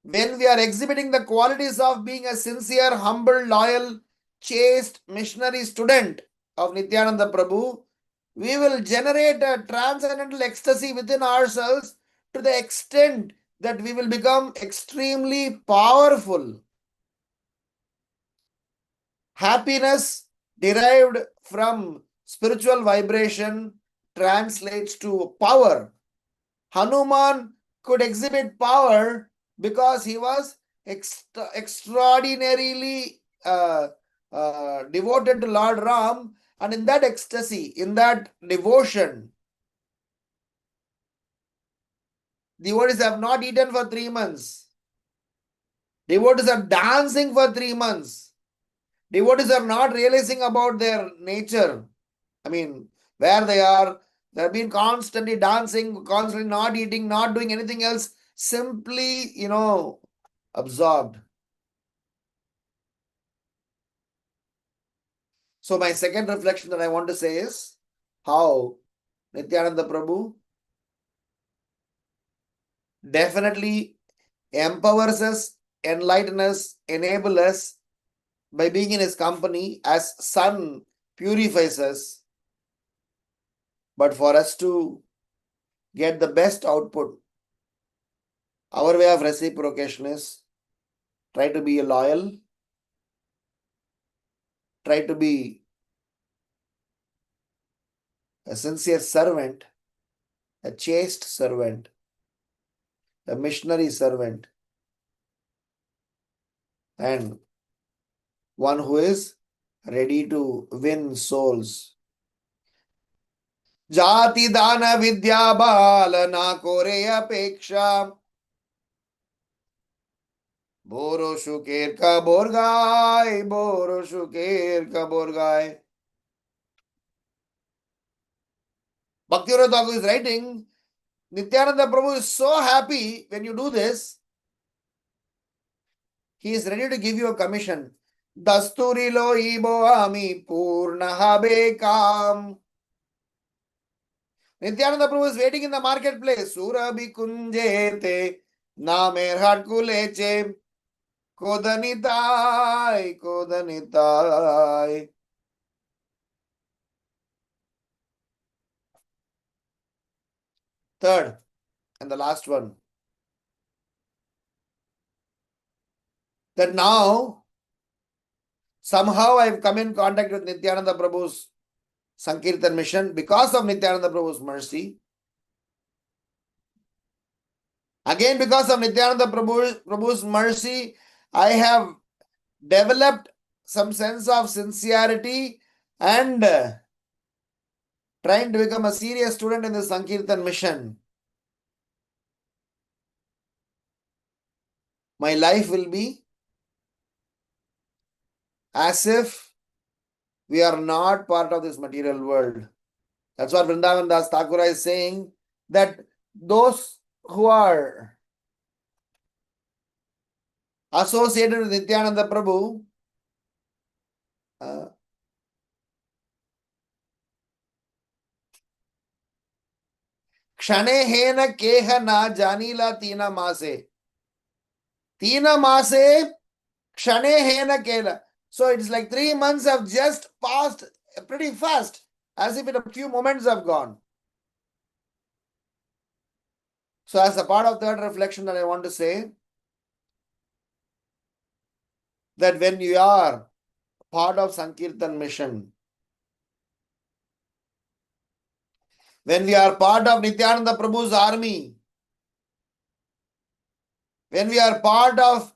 when we are exhibiting the qualities of being a sincere, humble, loyal, chaste missionary student of Nityananda Prabhu, we will generate a transcendental ecstasy within ourselves to the extent that we will become extremely powerful. Happiness derived from spiritual vibration translates to power. Hanuman could exhibit power because he was extraordinarily devoted to Lord Ram, and in that ecstasy, in that devotion, devotees have not eaten for 3 months. Devotees are dancing for 3 months. Devotees are not realizing about their nature. I mean, where they have been constantly dancing, constantly not eating, not doing anything else, simply, absorbed. So my second reflection that I want to say is how Nityananda Prabhu definitely empowers us, enlightens us, enables us by being in his company, as sun purifies us. But for us to get the best output, our way of reciprocation is try to be loyal, try to be a sincere servant, a chaste servant, a missionary servant, and one who is ready to win souls. Jati dana vidya bala na kore apeksha. Boro shuker ka borgai, boro shuker ka borgai. Bhaktivinoda Thakur is writing, Nityananda Prabhu is so happy when you do this. He is ready to give you a commission. Dasturilo ibo ami purna habe kam. Nityananda Prabhu is waiting in the marketplace. Surabhi kunjete namer hat kuleche Kodanitai, Kodanitai. Third, and the last one. That now, somehow I've come in contact with Nityananda Prabhu's Sankirtan mission because of Nityananda Prabhu's mercy. Again, because of Nityananda Prabhu's mercy, I have developed some sense of sincerity and trying to become a serious student in the Sankirtan mission. My life will be as if we are not part of this material world. That's what Vrindavan Das Thakura is saying, that those who are associated with Nityananda Prabhu क्षणे हेन केह ना जानीला तीना मासे क्षणे हेन केला. So it's like 3 months have just passed pretty fast, as if in a few moments have gone. So as a part of that reflection that I want to say, that when you are part of Sankirtan mission, when we are part of Nityananda Prabhu's army, when we are part of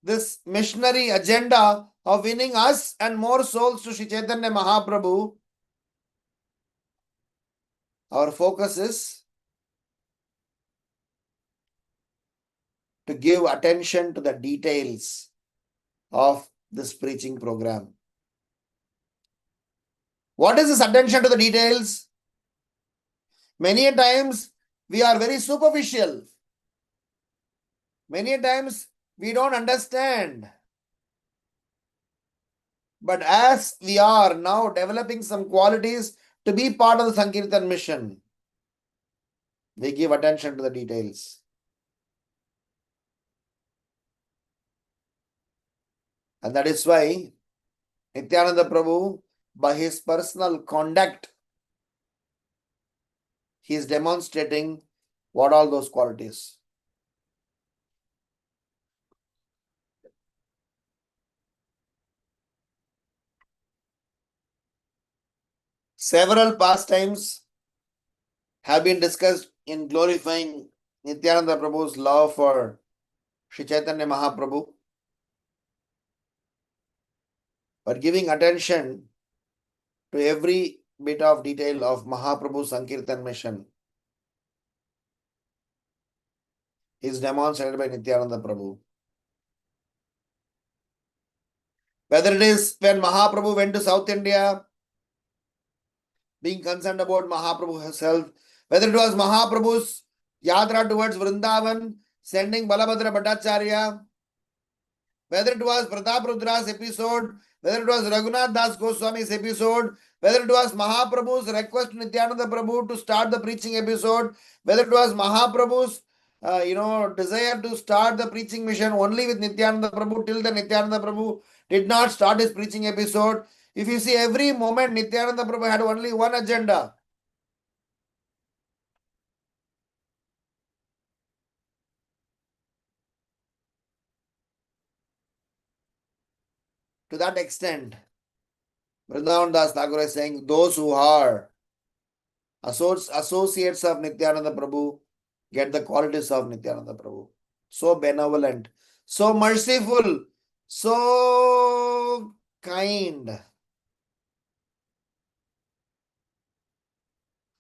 this missionary agenda of winning us and more souls to Sri Chaitanya Mahaprabhu, our focus is to give attention to the details of this preaching program. What is this attention to the details? Many times we are very superficial. Many times we don't understand. But as we are now developing some qualities to be part of the Sankirtan mission, we give attention to the details. And that is why Nityananda Prabhu, by his personal conduct, he is demonstrating what all those qualities. Several pastimes have been discussed in glorifying Nityananda Prabhu's love for Sri Chaitanya Mahaprabhu, but giving attention to every bit of detail of Mahaprabhu's Sankirtan mission is demonstrated by Nityananda Prabhu. Whether it is when Mahaprabhu went to South India, being concerned about Mahaprabhu's health, whether it was Mahaprabhu's yatra towards Vrindavan, sending Balabhadra Bhattacharya, whether it was Pratap Rudra's episode, whether it was Raghunath Das Goswami's episode, whether it was Mahaprabhu's request to Nityananda Prabhu to start the preaching episode, whether it was Mahaprabhu's desire to start the preaching mission only with Nityananda Prabhu, till the Nityananda Prabhu did not start his preaching episode. If you see every moment, Nityananda Prabhu had only one agenda. To that extent, Vrindavan Das Thakur is saying, those who are associates of Nityananda Prabhu get the qualities of Nityananda Prabhu. So benevolent, so merciful, so kind,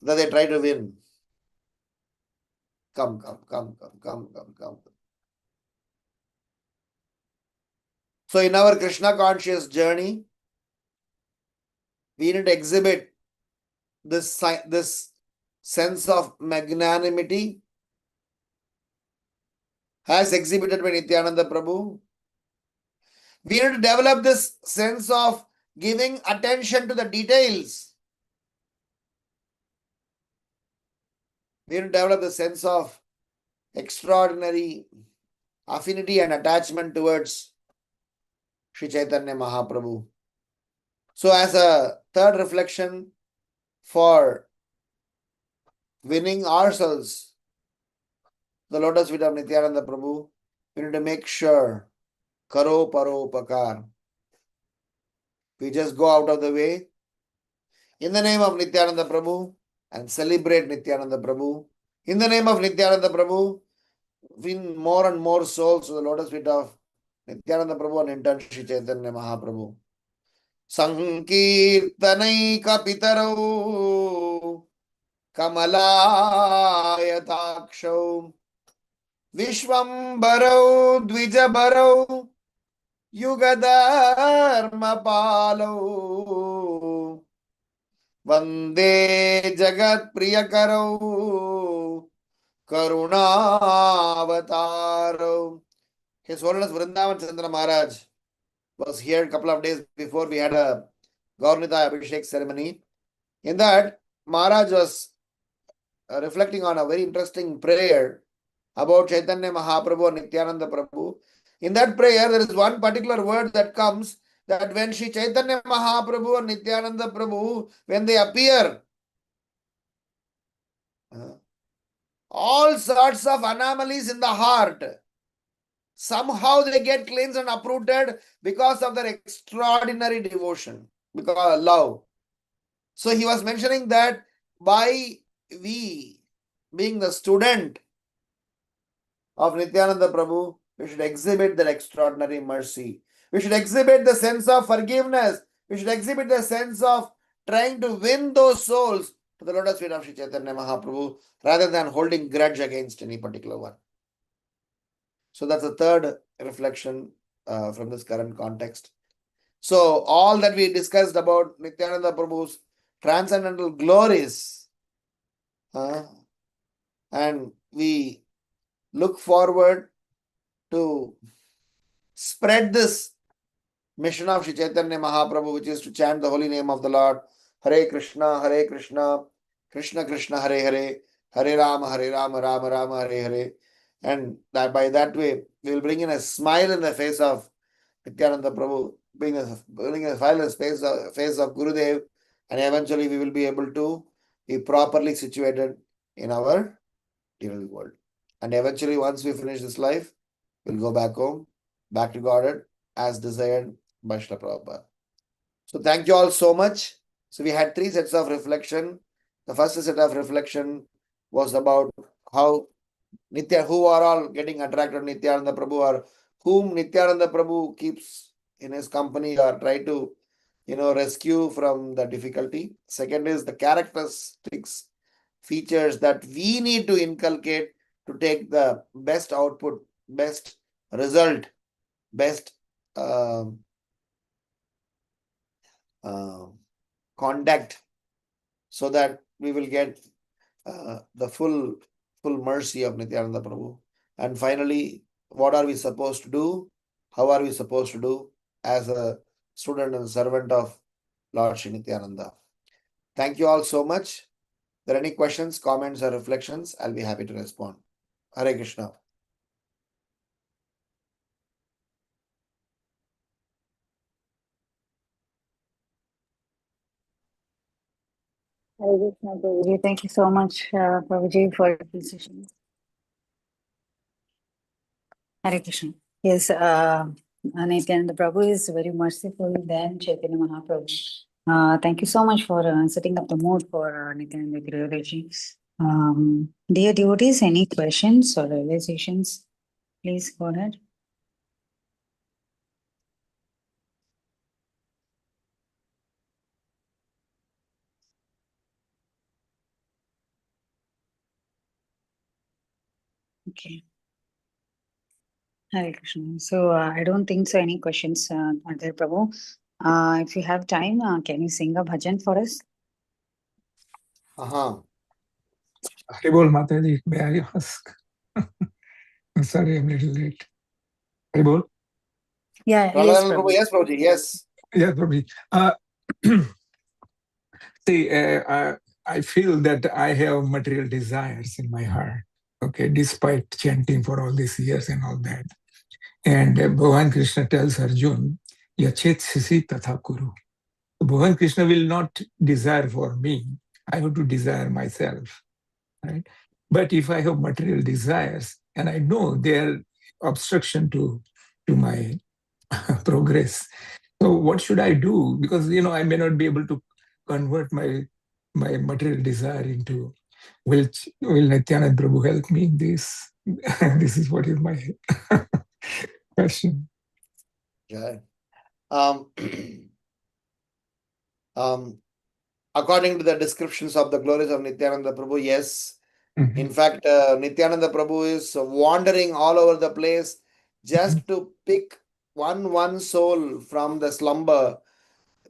that they try to win. Come. So in our Krishna conscious journey, we need to exhibit this sense of magnanimity as exhibited by Nityananda Prabhu. We need to develop this sense of giving attention to the details. We need to develop the sense of extraordinary affinity and attachment towards Sri Chaitanya Mahaprabhu. So as a third reflection for winning ourselves, the lotus feet of Nityananda Prabhu, we need to make sure, karo paro pakar. We just go out of the way in the name of Nityananda Prabhu and celebrate Nityananda Prabhu. In the name of Nityananda Prabhu, win more and more souls to the lotus feet of Nityananda Prabhu and in turn Shri Chaitanya Mahaprabhu. Sankirtanai Pitarau Kamalayatakshav Vishwambarau Dvijabarau Yugadharmapalau Vande Jagat Priyakarau Karunavatarau. His Holiness Vrindavan Chandra Maharaj was here a couple of days before we had a Gaurnita Abhishek ceremony. In that, Maharaj was reflecting on a very interesting prayer about Chaitanya Mahaprabhu and Nityananda Prabhu. In that prayer, there is one particular word that comes that when Sri Chaitanya Mahaprabhu and Nityananda Prabhu, when they appear, all sorts of anomalies in the heart, somehow they get cleansed and uprooted because of their extraordinary devotion, because of love. So he was mentioning that by we being the student of Nityananda Prabhu, we should exhibit that extraordinary mercy. We should exhibit the sense of forgiveness. We should exhibit the sense of trying to win those souls to the lotus feet of Sri Chaitanya Mahaprabhu rather than holding grudge against any particular one. So that's the third reflection from this current context. So all that we discussed about Nityananda Prabhu's transcendental glories, and we look forward to spread this mission of Sri Chaitanya Mahaprabhu, which is to chant the holy name of the Lord, Hare Krishna, Krishna Krishna, Hare Hare, Hare Rama, Rama Rama, Hare Hare. And that by that way, we will bring in a smile in the face of Nityananda Prabhu, bring a smile in the face of Gurudev, and eventually we will be able to be properly situated in our eternal world. And eventually, once we finish this life, we'll go back home, back to Godhead, as desired by Srila Prabhupada. So thank you all so much. So we had 3 sets of reflection. The first set of reflection was about how who are all getting attracted to Nityananda Prabhu, or whom Nityananda Prabhu keeps in his company or try to, rescue from the difficulty. Second is the characteristics, features that we need to inculcate to take the best output, best result, best conduct, so that we will get the full mercy of Nityananda Prabhu. And finally, what are we supposed to do? How are we supposed to do as a student and servant of Lord Shri Nityananda? Thank you all so much. If there are any questions, comments, or reflections, I'll be happy to respond. Hare Krishna. Hare Krishna, Prabhuji. Thank you so much, Prabhuji, for the session. Hare Krishna. Yes, Nityananda Prabhu is very merciful than Chaitanya Mahaprabhu. Thank you so much for setting up the mood for Nityananda Giriji. Dear devotees, any questions or realizations? Please go ahead. Okay. Hare Krishna. So I don't think so. Any questions are there, Prabhu? If you have time, can you sing a bhajan for us? Haribol Mataji, may I ask? I'm sorry, I'm a little late. Haribol? Yeah, yes, Prabhu. Yes, Prabhuji, yes. Yes, Prabhuji. See, I feel that I have material desires in my heart, okay, despite chanting for all these years and all that. And Bhagavan Krishna tells Arjun Yachet sisi tatha kuru. Bhavan Krishna will not desire for me. I have to desire myself, right? But if I have material desires and I know they are obstruction to my progress, so what should I do? Because I may not be able to convert my material desire into will Nityanand Prabhu help me in this? This is what is my question. Yeah. According to the descriptions of the glories of Nityananda Prabhu, yes. Mhm. In fact, Nityananda Prabhu is wandering all over the place just to pick one soul from the slumber,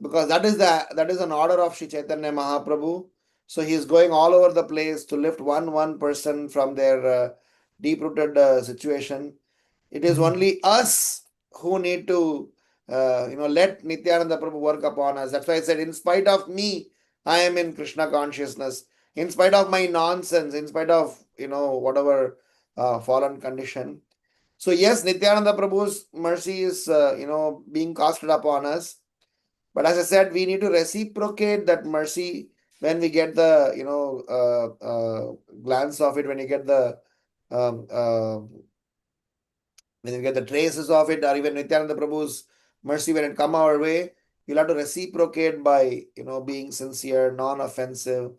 because that is an order of Sri Chaitanya Mahaprabhu. So he is going all over the place to lift one person from their deep rooted situation. It is only us who need to let Nityananda Prabhu work upon us. That's why I said, in spite of me, I am in Krishna consciousness. In spite of my nonsense, in spite of whatever fallen condition. So yes, Nityananda Prabhu's mercy is being casted upon us. But as I said, we need to reciprocate that mercy when we get the glance of it, when you get the um, uh, when you get the traces of it, or even Nityananda Prabhu's mercy when it come our way, you'll have to reciprocate by being sincere, non-offensive,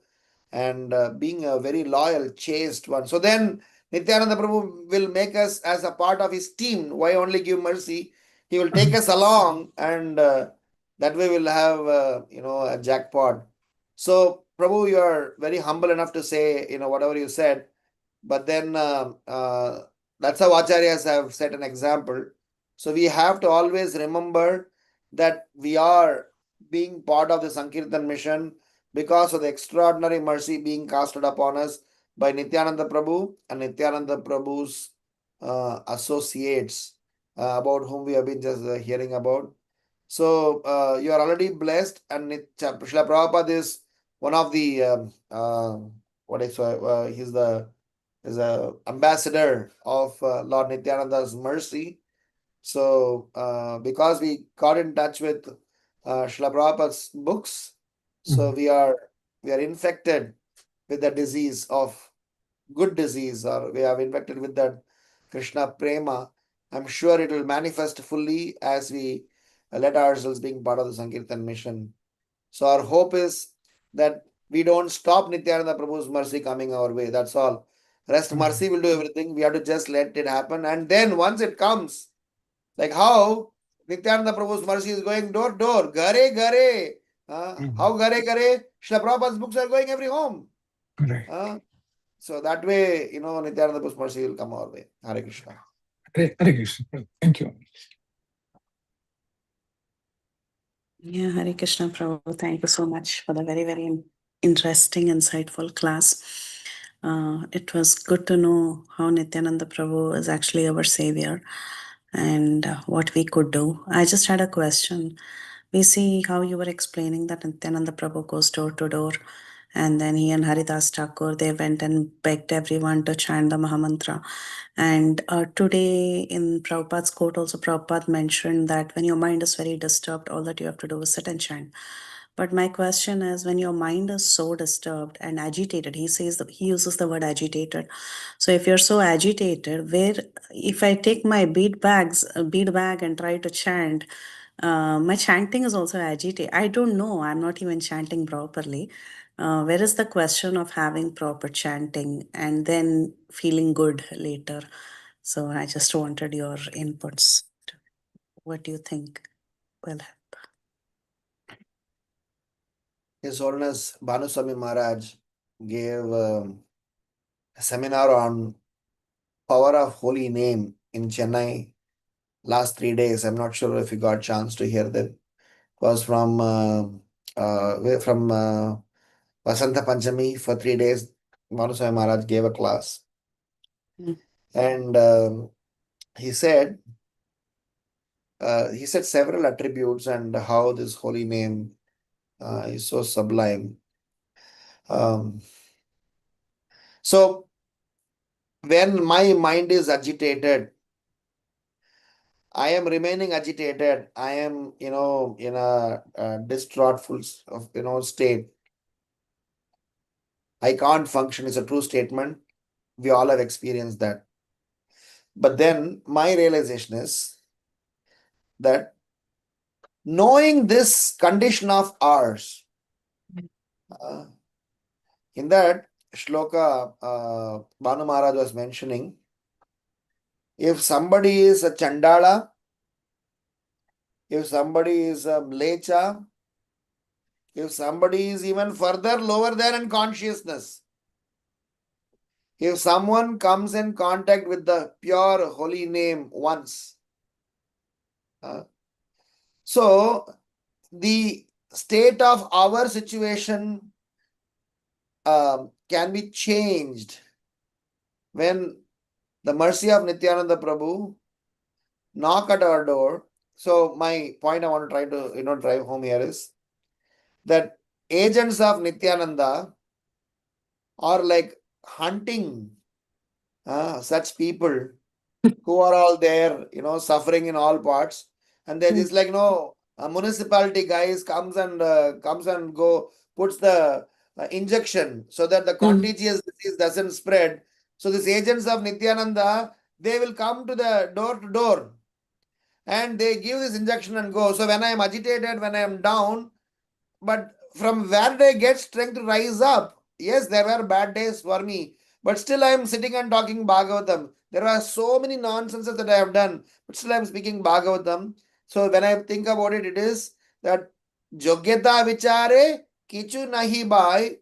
and being a very loyal, chaste one. So then Nityananda Prabhu will make us as a part of his team. Why only give mercy? He will take us along, and that way we'll have a jackpot. So Prabhu, you are very humble enough to say whatever you said. But then that's how acharyas have set an example. So we have to always remember that we are being part of the Sankirtan mission because of the extraordinary mercy being casted upon us by Nityananda Prabhu and Nityananda Prabhu's associates, about whom we have been just hearing about. So you are already blessed, and Srila Prabhupada is one of the what is he's the is a ambassador of Lord Nityananda's mercy. So because we got in touch with Srila Prabhupada's books, so we are infected with the disease of good disease, or we are infected with that Krishna prema. I'm sure it will manifest fully as we let ourselves being part of the Sankirtan mission. So our hope is that we don't stop Nityananda Prabhu's mercy coming our way. That's all. Rest mercy will do everything. We have to just let it happen. And then once it comes, like how Nityananda Prabhu's mercy is going door to door, gare gare. How gare gare? Srila Prabhupada's books are going every home. Right. So that way, Nityananda Prabhu's mercy will come our way. Hare Krishna. Hare Krishna. Thank you. Yeah, Hare Krishna Prabhu. Thank you so much for the very, very interesting, insightful class. It was good to know how Nityananda Prabhu is actually our savior and what we could do. I just had a question. We see how you were explaining that Nityananda Prabhu goes door to door, and then he and Haridas Thakur, they went and begged everyone to chant the Mahamantra. And today in Prabhupada's quote also, Prabhupada mentioned that when your mind is very disturbed, all that you have to do is sit and chant. But my question is, when your mind is so disturbed and agitated, he uses the word agitated. So if you're so agitated, if I take my bead bag and try to chant, my chanting is also agitated. I don't know. I'm not even chanting properly. Where is the question of having proper chanting and then feeling good later? So I just wanted your inputs. What do you think will help? His Holiness Bhanuswami Maharaj gave a seminar on power of holy name in Chennai last 3 days. I'm not sure if you got a chance to hear them. It was from Vasanta Panchami for 3 days. Bhanuswami Maharaj gave a class. And he said several attributes and how this holy name is so sublime. So when my mind is agitated, I am remaining agitated. I am, in a distraughtful state. I can't function is a true statement. We all have experienced that. But then my realization is that knowing this condition of ours, in that shloka, Banu Maharaj was mentioning, if somebody is a Chandala, if somebody is a Mlecha, if somebody is even further lower than in consciousness, if someone comes in contact with the pure holy name once, so the state of our situation can be changed when the mercy of Nityananda Prabhu knock at our door. So my point I want to try to drive home here is that agents of Nityananda are like hunting such people who are all there, suffering in all parts, and they're just like a municipality guys comes and go puts the injection so that the contagious disease doesn't spread. So these agents of Nityananda, they will come to the door to door and they give this injection and go. So when I am agitated, when I am down, but from where did I get strength to rise up? Yes, there were bad days for me, but still I am sitting and talking Bhagavatam. There are so many nonsenses that I have done, but still I am speaking Bhagavatam. So when I think about it, it is that Jogyata Vichare Kichu Nahi Bhai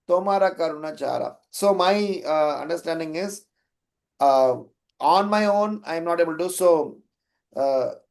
Tomara Karuna Chara. So my understanding is on my own, I am not able to. So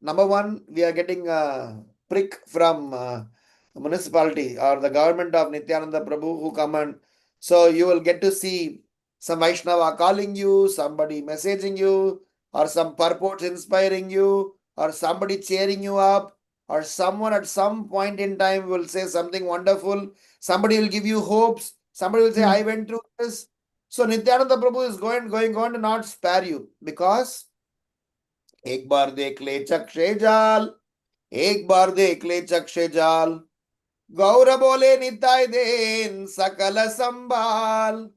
number one, we are getting a prick from municipality or the government of Nityananda Prabhu who come and so you will get to see some Vaishnava calling you, somebody messaging you, or some purports inspiring you, or somebody cheering you up, or someone at some point in time will say something wonderful. Somebody will give you hopes. Somebody will say, I went through this. So Nityananda Prabhu is going to not spare you because एक बार देख ले चक्षे जाल, एक बार देख ले चक्षे जाल, गौर बोले Nitai then सकल संभाल.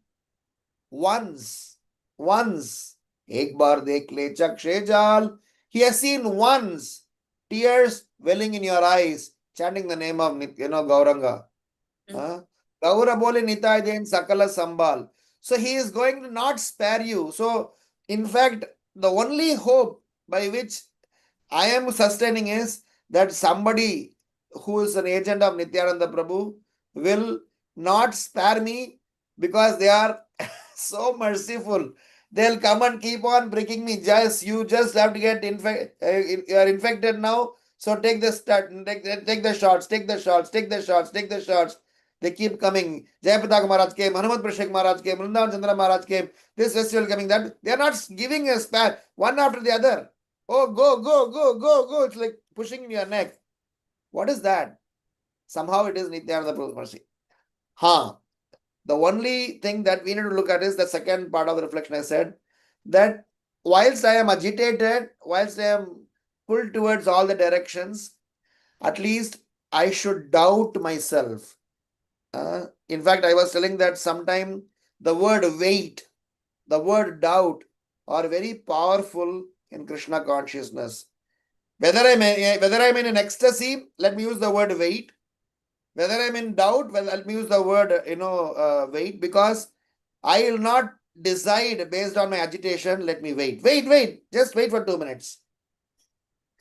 Once, एक बार देख ले चक्षे जाल. He has seen once tears welling in your eyes, chanting the name of Gauranga. Gaura bole nitai den sakala sambal. So he is going to not spare you. So in fact, the only hope by which I am sustaining is that somebody who is an agent of Nityananda Prabhu will not spare me because they are so merciful. They'll come and keep on breaking me. You just have to get you are infected now. So take the shots, take the shots, take the shots, take the shots. They keep coming. Jayapataka Maharaj came, Hanumat Prashek Maharaj came, Vrindavan Chandra Maharaj came. This festival coming, that they are not giving a spare one after the other. Oh, go. It's like pushing in your neck. What is that? Somehow it is Nityananda Prabhu's mercy. The only thing that we need to look at is the second part of the reflection I said, that whilst I am agitated, whilst I am pulled towards all the directions, at least I should doubt myself. In fact, I was telling that sometime the word wait, the word doubt are very powerful in Krishna consciousness. Whether I'm in an ecstasy, let me use the word wait. Whether I'm in doubt, well, let me use the word wait, because I will not decide based on my agitation. Let me wait. Just wait for 2 minutes.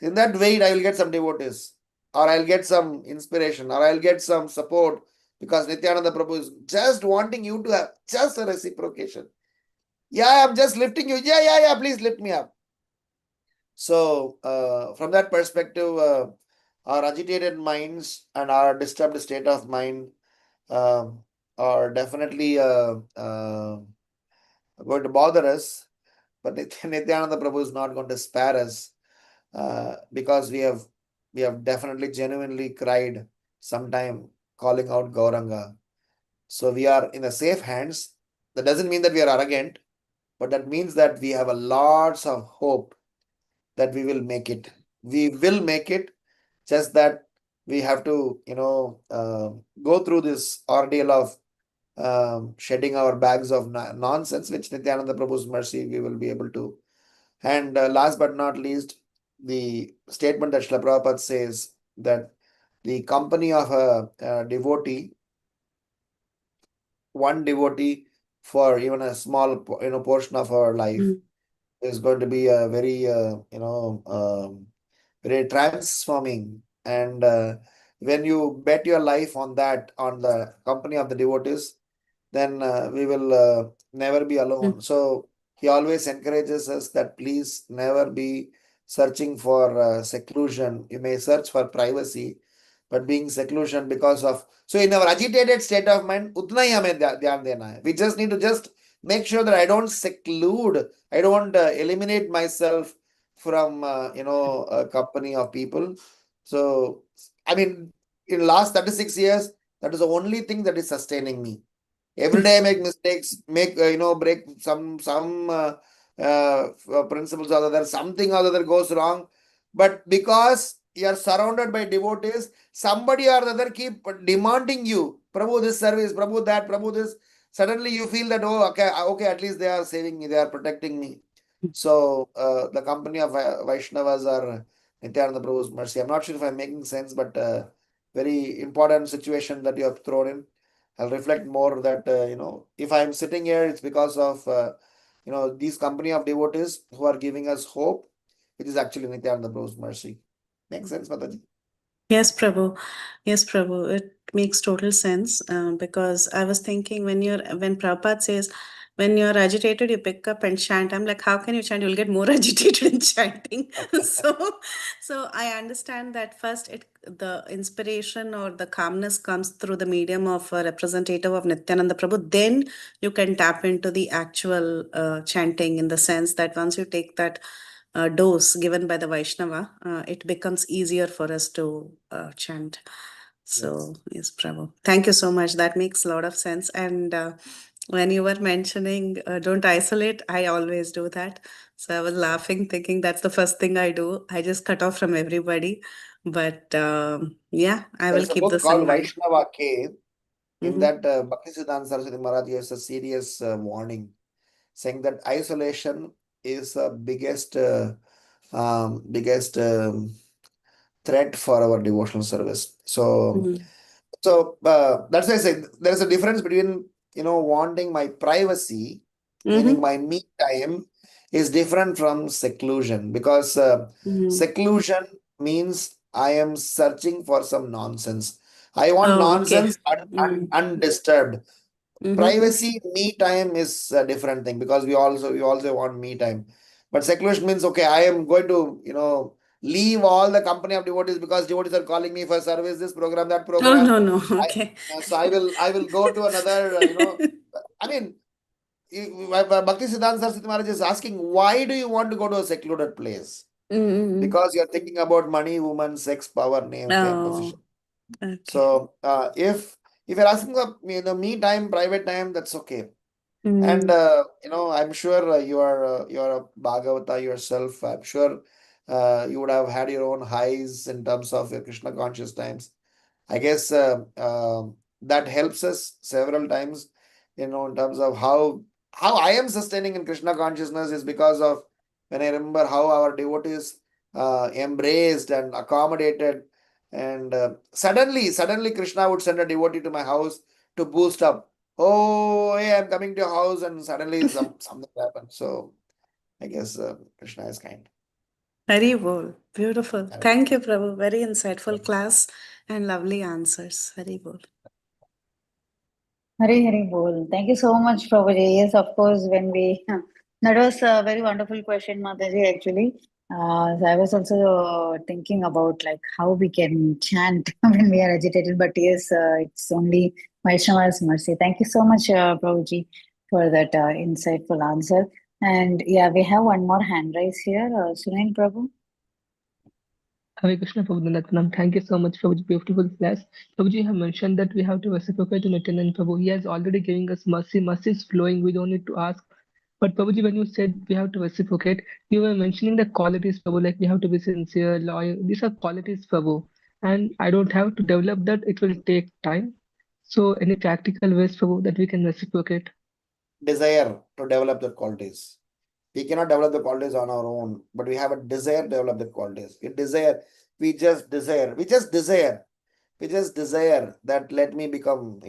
In that wait, I will get some devotees, or I'll get some inspiration, or I'll get some support, because Nityananda Prabhu is just wanting you to have just a reciprocation. Yeah, I'm just lifting you. Yeah, please lift me up. So from that perspective, our agitated minds and our disturbed state of mind are definitely going to bother us. But Nityananda Prabhu is not going to spare us because we have definitely genuinely cried sometime calling out Gauranga. So we are in the safe hands. That doesn't mean that we are arrogant, but that means that we have a lots of hope that we will make it. We will make it, just that we have to, go through this ordeal of shedding our bags of nonsense, which Nityananda Prabhu's mercy we will be able to. And last but not least, the statement that Srila Prabhupada says that the company of a devotee, one devotee for even a small portion of our life is going to be a very very transforming. And when you bet your life on that, on the company of the devotees, then we will never be alone. So he always encourages us that please never be searching for seclusion. You may search for privacy, but being seclusion because of, so in our agitated state of mind, utna hi hame dhyan dena hai. We just need to just make sure that I don't seclude, I don't eliminate myself from a company of people. So I mean, in last 36 years, that is the only thing that is sustaining me. Every day I make mistakes, make break some principles or other, something or other goes wrong. But because you are surrounded by devotees, somebody or the other keep demanding you, Prabhu this service, Prabhu that, Prabhu this. Suddenly you feel that, oh, okay, at least they are saving me, they are protecting me. So the company of Vaishnavas are Nityananda Prabhu's mercy. I'm not sure if I'm making sense, but very important situation that you have thrown in. I'll reflect more that, if I'm sitting here, it's because of, these company of devotees who are giving us hope, which is actually Nityananda Prabhu's mercy. Makes sense, Mataji? Yes, Prabhu. Yes, Prabhu. It makes total sense because I was thinking when Prabhupada says, when you're agitated, you pick up and chant. I'm like, how can you chant? You'll get more agitated in chanting. so I understand that first the inspiration or the calmness comes through the medium of a representative of Nityananda Prabhu. Then you can tap into the actual chanting, in the sense that once you take that dose given by the Vaishnava, it becomes easier for us to chant. So, yes, Prabhu. Thank you so much. That makes a lot of sense. And when you were mentioning don't isolate, I always do that. So I was laughing, thinking that's the first thing I do. I just cut off from everybody. But yeah, I will There's a keep book this in called mind. Vaishnava Cave. In Mhm. that, Bhaktisiddhanta Saraswati Maharaj gives a serious warning, saying that isolation is the biggest threat for our devotional service. So, Mhm. that's why I say there's a difference between wanting my privacy, meaning Mhm. my me time, is different from seclusion, because Mhm. seclusion means I am searching for some nonsense. I want Oh, okay. nonsense undisturbed. Mhm. Privacy, me time is a different thing, because we also want me time. But seclusion means, okay, I am going to leave all the company of devotees because devotees are calling me for service, this program, that Oh, program. no, no. I, Okay. so I will go to another. I mean, Bhakti Siddhanta Saraswati Maharaj is asking, why do you want to go to a secluded place? Mm-hmm. Because you're thinking about money, woman, sex, power, name, fame, Oh, position. okay. So if you're asking for me time, private time, that's okay. And Mm. I'm sure you're a Bhagavata yourself. I'm sure you would have had your own highs in terms of your Krishna conscious times. I guess that helps us several times, in terms of how I am sustaining in Krishna consciousness, is because of when I remember how our devotees embraced and accommodated, and suddenly Krishna would send a devotee to my house to boost up. Oh, hey, I'm coming to your house, and suddenly something happened. So I guess Krishna is kind. Very well. Beautiful. Correct. Thank you, Prabhu. Very insightful class and lovely answers. Very well. Hari Hari Bol. Thank you so much, Prabhuji. Yes, of course, when we that was a very wonderful question, Mataji, actually. So I was also thinking about like how we can chant when we are agitated, but yes, it's only Vaishnava's mercy. Thank you so much, Prabhuji, for that insightful answer. And yeah, we have one more hand raise here, Sunain Prabhu. Hare Krishna Prabhu. Thank you so much for the beautiful class. Prabhuji have mentioned that we have to reciprocate to Nityananda Prabhu. He has already given us mercy. Mercy is flowing. We don't need to ask But Prabhuji, when you said we have to reciprocate, you were mentioning the qualities, Prabhu, like we have to be sincere, loyal. These are qualities, Prabhu. And I don't have to develop that. It will take time. So any practical ways, Prabhu, that we can reciprocate? Desire to develop the qualities. We cannot develop the qualities on our own, but we have a desire to develop the qualities. We just desire that let me become,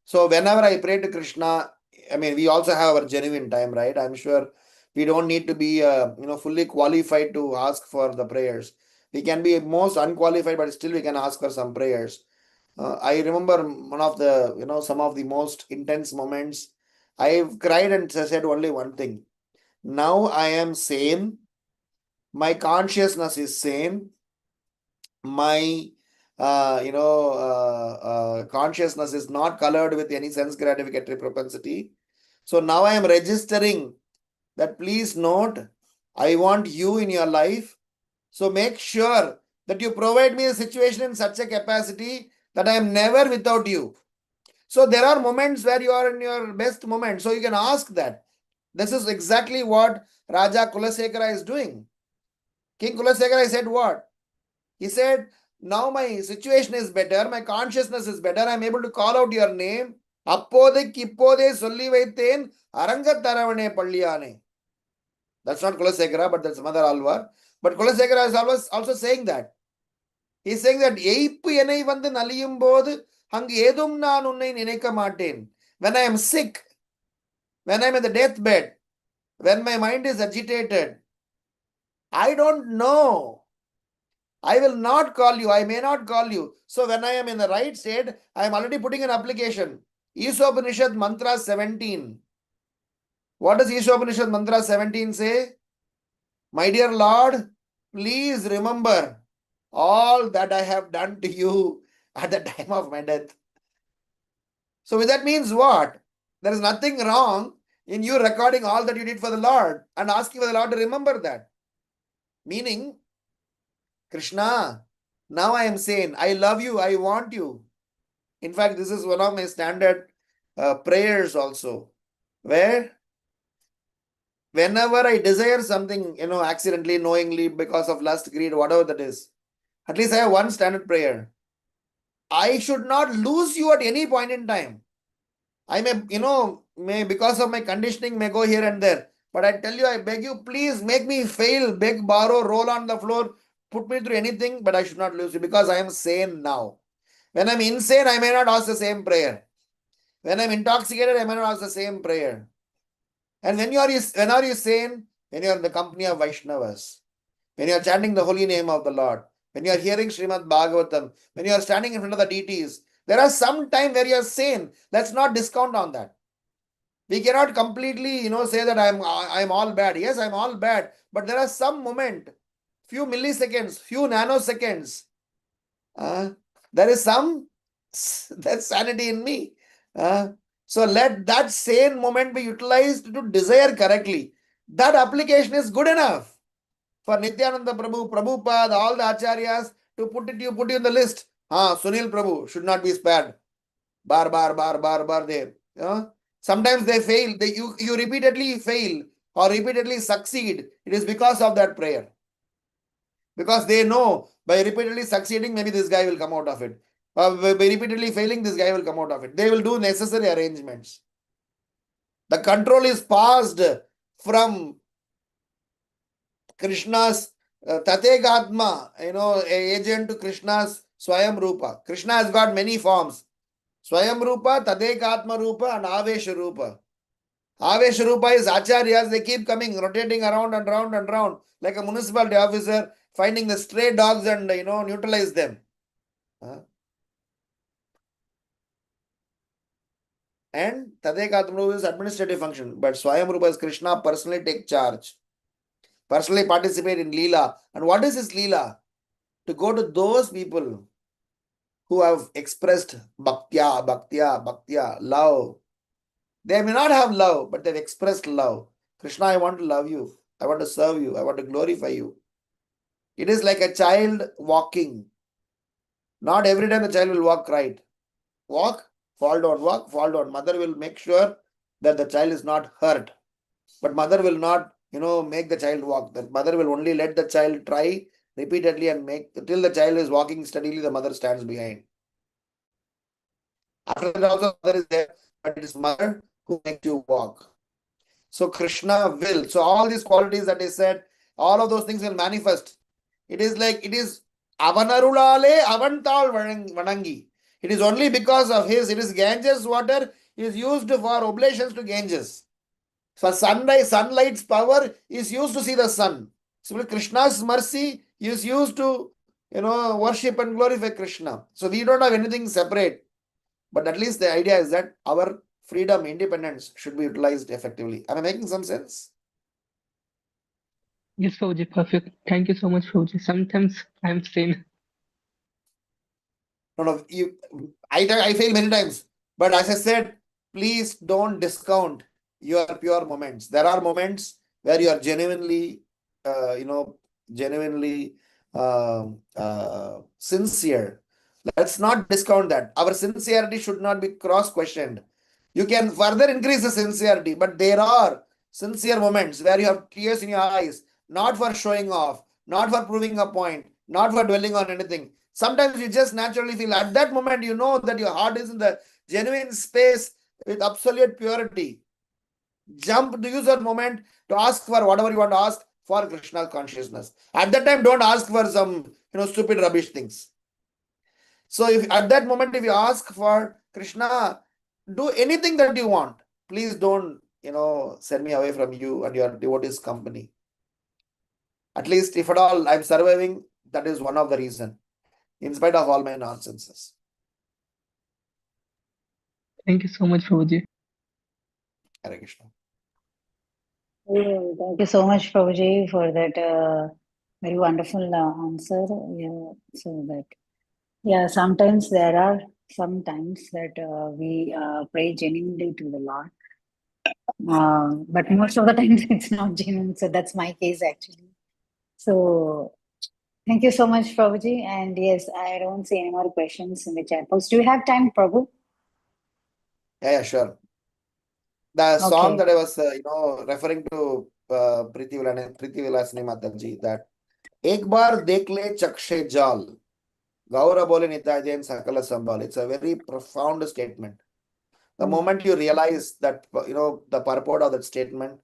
So whenever I pray to Krishna, I mean, we also have our genuine time, right? I'm sure we don't need to be, fully qualified to ask for the prayers. We can be most unqualified, but still we can ask for some prayers. I remember one of the, some of the most intense moments. I've cried and said only one thing. Now I am sane. My consciousness is sane. My consciousness is not colored with any sense gratificatory propensity. So now I am registering that, please note, I want you in your life. So make sure that you provide me a situation in such a capacity that I am never without you. So there are moments where you are in your best moment. So you can ask that. This is exactly what Raja Kulasekara is doing. King Kulasekara said what? He said, now my situation is better, my consciousness is better, I am able to call out your name. Appode kippode solli vaithen arangatharavane palliyane. That's not Kulasekara, but that's Mother Alvar. But Kulasekara is always also saying that. He's saying that எய்ப்பு என்னை வந்து நலியும் போது அங்கு ஏதும் நான் உன்னை நினைக்க மாட்டேன். When I am sick, when I am in the deathbed, when my mind is agitated, I don't know. I will not call you. I may not call you. So when I am in the right state, I am already putting an application. Ishopanishad mantra 17. What does Ishopanishad mantra 17 say? My dear Lord, please remember all that I have done to you at the time of my death. So that means what? There is nothing wrong in you recording all that you did for the Lord and asking for the Lord to remember that. Meaning, Krishna, now I am sane. I love you. I want you. In fact, this is one of my standard prayers also, where whenever I desire something, accidentally, knowingly, because of lust, greed, whatever that is, at least I have one standard prayer. I should not lose you at any point in time. I may because of my conditioning may go here and there. But I tell you, I beg you, please make me fail, beg, borrow, roll on the floor, put me through anything, but I should not lose you because I am sane now. When I'm insane, I may not ask the same prayer. When I'm intoxicated, I may not ask the same prayer. And when are you sane? When you are in the company of Vaishnavas, when you are chanting the holy name of the Lord, when you are hearing Srimad Bhagavatam, when you are standing in front of the deities, there are some time where you are sane. Let's not discount on that. We cannot completely, say that I'm all bad. Yes, I'm all bad. But there are some moment, few milliseconds, few nanoseconds. There is some that sanity in me. So let that sane moment be utilized to desire correctly. That application is good enough for Nityananda Prabhu, Prabhupada, all the acharyas to put you in the list. Sunil Prabhu should not be spared. Bar there. Sometimes they fail. You repeatedly fail or repeatedly succeed. It is because of that prayer. Because they know by repeatedly succeeding, maybe this guy will come out of it. By repeatedly failing, this guy will come out of it. They will do necessary arrangements. The control is passed from Krishna's Tategatma, agent to Krishna's Swayam Rupa. Krishna has got many forms. Swayam Rupa, Tadekatma Rupa, and Avesha Rupa. Avesha Rupa is Acharyas, they keep coming, rotating around and round and round, like a municipality officer, finding the stray dogs and, neutralize them. And Tadekatma Rupa is administrative function, but Swayam Rupa is Krishna personally take charge, personally participate in Leela. And what is this Leela? To go to those people who have expressed bhaktya, love. They may not have love, but they've expressed love. Krishna, I want to love you. I want to serve you. I want to glorify you. It is like a child walking. Not every time the child will walk right. Walk, fall down, walk, fall down. Mother will make sure that the child is not hurt. But mother will not, make the child walk. The mother will only let the child try repeatedly and make till the child is walking steadily, the mother stands behind. After that also mother is there, but it is mother who makes you walk. So Krishna will. So all these qualities that is said, all of those things will manifest. It is like it is Avanarulale Avantal Vanangi. It is only because of his, it is Ganges water is used for oblations to Ganges. For sunlight's power is used to see the sun. So Krishna's mercy is used to, worship and glorify Krishna. So we don't have anything separate. But at least the idea is that our freedom, independence should be utilized effectively. Am I making some sense? Yes, Prabhuji, perfect. Thank you so much, Prabhuji. Sometimes I'm sane. No, I fail many times. But as I said, please don't discount your pure moments. There are moments where you are genuinely, genuinely sincere. Let's not discount that. Our sincerity should not be cross-questioned. You can further increase the sincerity, but there are sincere moments where you have tears in your eyes, not for showing off, not for proving a point, not for dwelling on anything. Sometimes you just naturally feel at that moment, you know that your heart is in the genuine space with absolute purity. Jump to use that moment to ask for whatever you want to ask for Krishna's consciousness. At that time, don't ask for some stupid rubbish things. So if at that moment, if you ask for Krishna, do anything that you want. Please don't, send me away from you and your devotees' company. At least if at all I'm surviving, that is one of the reasons, in spite of all my nonsenses. Thank you so much, Prabhuji. Hare Krishna. Oh, thank you so much, Prabhuji, for that very wonderful answer. Yeah, so that sometimes there are some times that we pray genuinely to the Lord, but most of the times it's not genuine. So that's my case actually. So thank you so much, Prabhuji. And yes, I don't see any more questions in the chat box. Do you have time, Prabhu? Yeah, sure. The song Okay. that I was, referring to Priti Vilasani Mataji, that Ek bar dekh le chakshe jal, Gaura bole Nitai Jain Sakala Sambal. It's a very profound statement. The moment you realize that, the purport of that statement,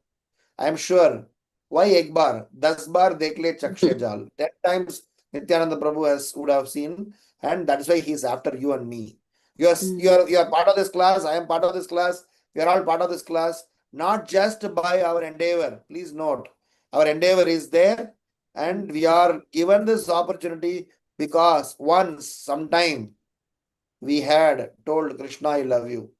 I am sure. Why ek bar? 10 bar dekh le chakshe jal. 10 times Nityananda Prabhu would have seen, and that's why he is after you and me. You are part of this class. I am part of this class. We are all part of this class. Not just by our endeavor. Please note, our endeavor is there, and we are given this opportunity because once, sometime, we had told Krishna, I love you.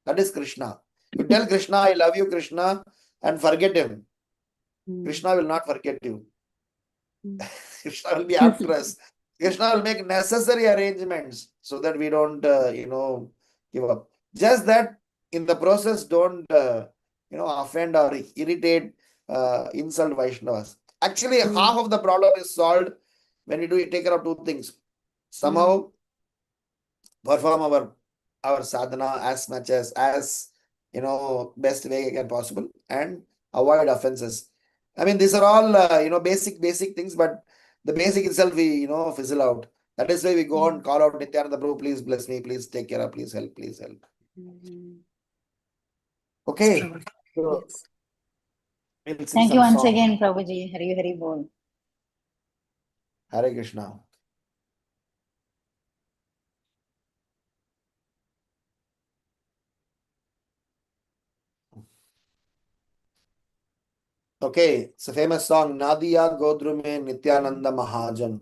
That is Krishna. You tell Krishna, I love you, Krishna, and forget him. Krishna will not forget you. Krishna will be after us. Krishna will make necessary arrangements so that we don't, give up. Just that in the process, don't, offend or irritate, insult Vaishnavas. Actually, half of the problem is solved when we take care of two things. Somehow perform our sadhana as much as best way can possible and avoid offenses. I mean, these are all basic things, but the basic itself we fizzle out. That is why we go and call out Nityananda Prabhu, please bless me, please take care of, please help, please help. Okay. So, Yes. we'll sing Thank some you once song. again, Prabhuji. Hari Hari Bol. Hare Krishna. Okay, it's a famous song, Nadiya Godrume Nityananda Mahajan.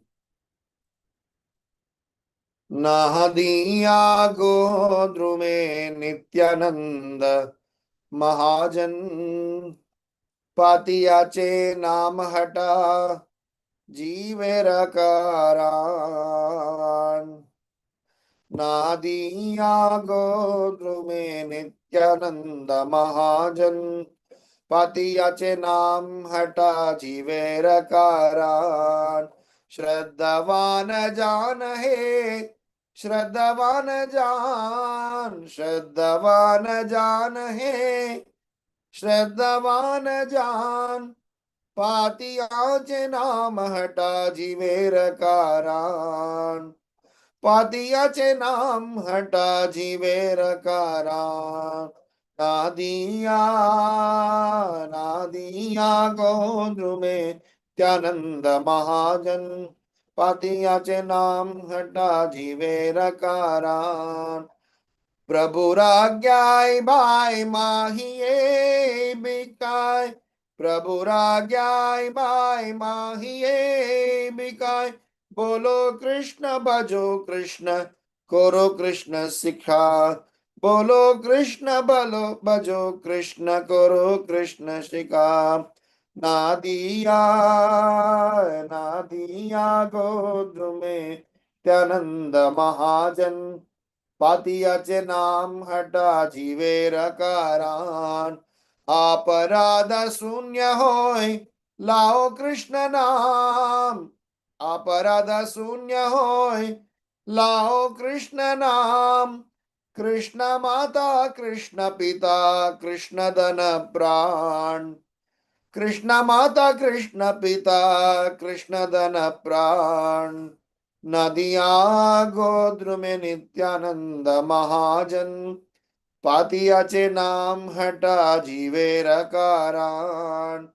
Nadiya Godrume Nityananda Mahajan. Patiyache Naam Hata Jeevera Karan. Nadiya Godrume Nityananda Mahajan. Patiyache Naam Hata Jeevera Karan. श्रद्धावान जान है श्रद्धावान जान है श्रद्धावान जान पातियाचे नाम हटा जीवेर कारण पातियाचे नाम हटा जीवेर कारण नादिया नादिया गोंद्रु में त्यानंद महाजन पातियाचे नाम हटा जीवेर कारण प्रभुराज्ञाय बाय माहिए बिकाय प्रभुराज्ञाय बाय माहिए बिकाय बोलो कृष्ण भजो कृष्ण करो कृष्ण सिखा बोलो कृष्ण बलो भजो कृष्ण करो कृष्ण सिखा नादिया नादिया गोद में त्यानंद महाजन पातियाचे नाम हटा जीवेर कारण अपराध शून्य होय लाओ कृष्ण नाम अपराध शून्य होय लाओ कृष्ण नाम कृष्ण माता कृष्ण पिता कृष्ण धन प्राण कृष्ण माता कृष्ण पिता कृष्ण धन प्राण नदिया गोद्र में नित्यानंद महाजन पातियाचे नाम हटा जीवेर कारण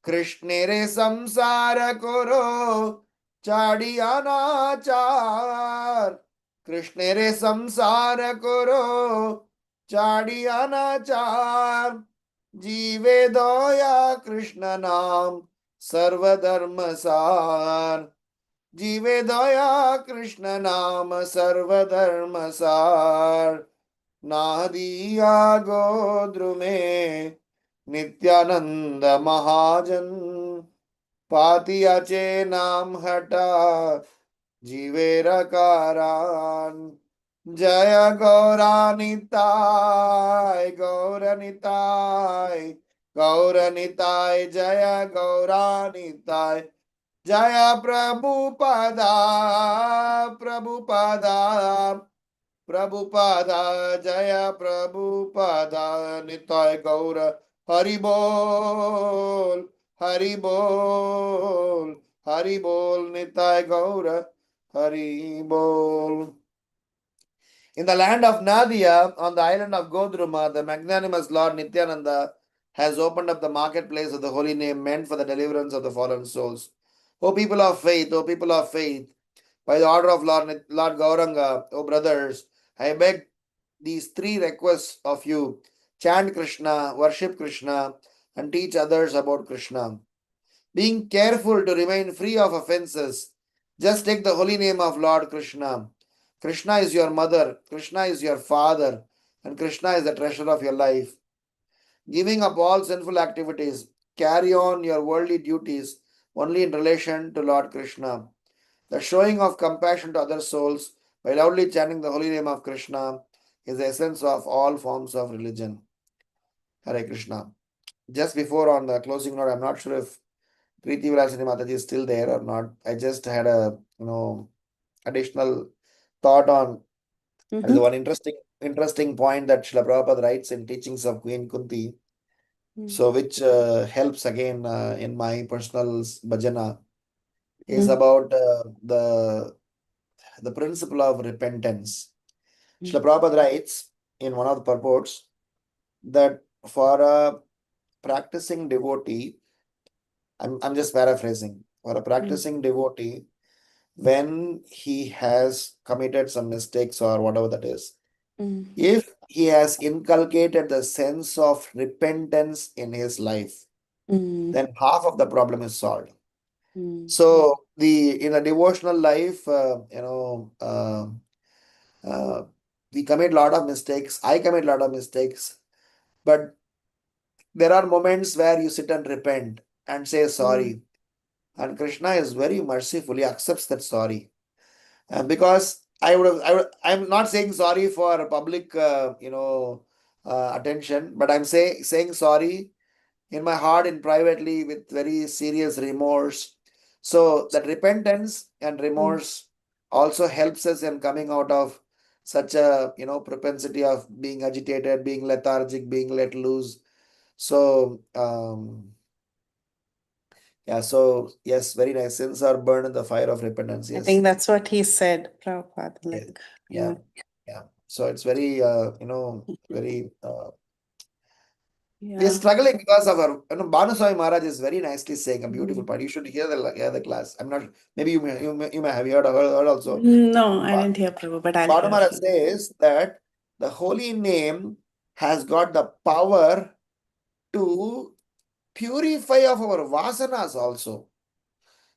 कृष्ण रे संसार करो चाडिया नाचार कृष्ण रे संसार करो चाडिया नाचार जीवे दया कृष्ण नाम सर्वधर्म सार जीवे दया कृष्ण नाम सर्वधर्म सार नादिया गोद्रु में नित्यानंद महाजन पातियाचे नाम हटा जीवेर कारण जय गौरानिताय गौरनिताय गौरनिताय जय गौरानिताय जय प्रभुपदा प्रभुपदा प्रभुपदा जय प्रभुपदा निताय गौर हरि बोल हरि बोल हरि बोल निताय गौर हरि बोल. In the land of Nadia, on the island of Godruma, the magnanimous Lord Nityananda has opened up the marketplace of the holy name meant for the deliverance of the fallen souls. O people of faith, O people of faith, by the order of Lord Gauranga, O brothers, I beg these three requests of you. Chant Krishna, worship Krishna, and teach others about Krishna. Being careful to remain free of offenses, just take the holy name of Lord Krishna. Krishna is your mother, Krishna is your father, and Krishna is the treasure of your life. Giving up all sinful activities, carry on your worldly duties only in relation to Lord Krishna. The showing of compassion to other souls by loudly chanting the holy name of Krishna is the essence of all forms of religion. Hare Krishna. Just before on the closing note, I'm not sure if Preeti Vilasini Mataji is still there or not. I just had a additional thought on and the one interesting point that Srila Prabhupada writes in Teachings of Queen Kunti. So which helps again in my personal bhajana is about the principle of repentance. Srila Prabhupada writes in one of the purports that for a practicing devotee, I'm just paraphrasing, for a practicing devotee, when he has committed some mistakes or whatever that is, if he has inculcated the sense of repentance in his life, then half of the problem is solved. So in a devotional life, we commit a lot of mistakes. I commit a lot of mistakes, but there are moments where you sit and repent and say sorry, and Krishna is very mercifully accepts that sorry. Because I'm not saying sorry for public, attention, but I'm saying sorry in my heart and privately with very serious remorse. So that repentance and remorse also helps us in coming out of such a propensity of being agitated, being lethargic, being let loose. So, yeah, so yes, very nice. Sins are burned in the fire of repentance. I Yes. think that's what he said, Prabhupada. Yeah. Like, Yeah. Yeah. So it's very, very, we are yeah. struggling because of our, Bhanu Swami Maharaj is very nicely saying a beautiful part. You should hear the class. I'm not, maybe you may have heard also. No, I didn't hear Prabhu, but I'll Bhanu hear. Maharaj says that the holy name has got the power to purify of our vasanas also.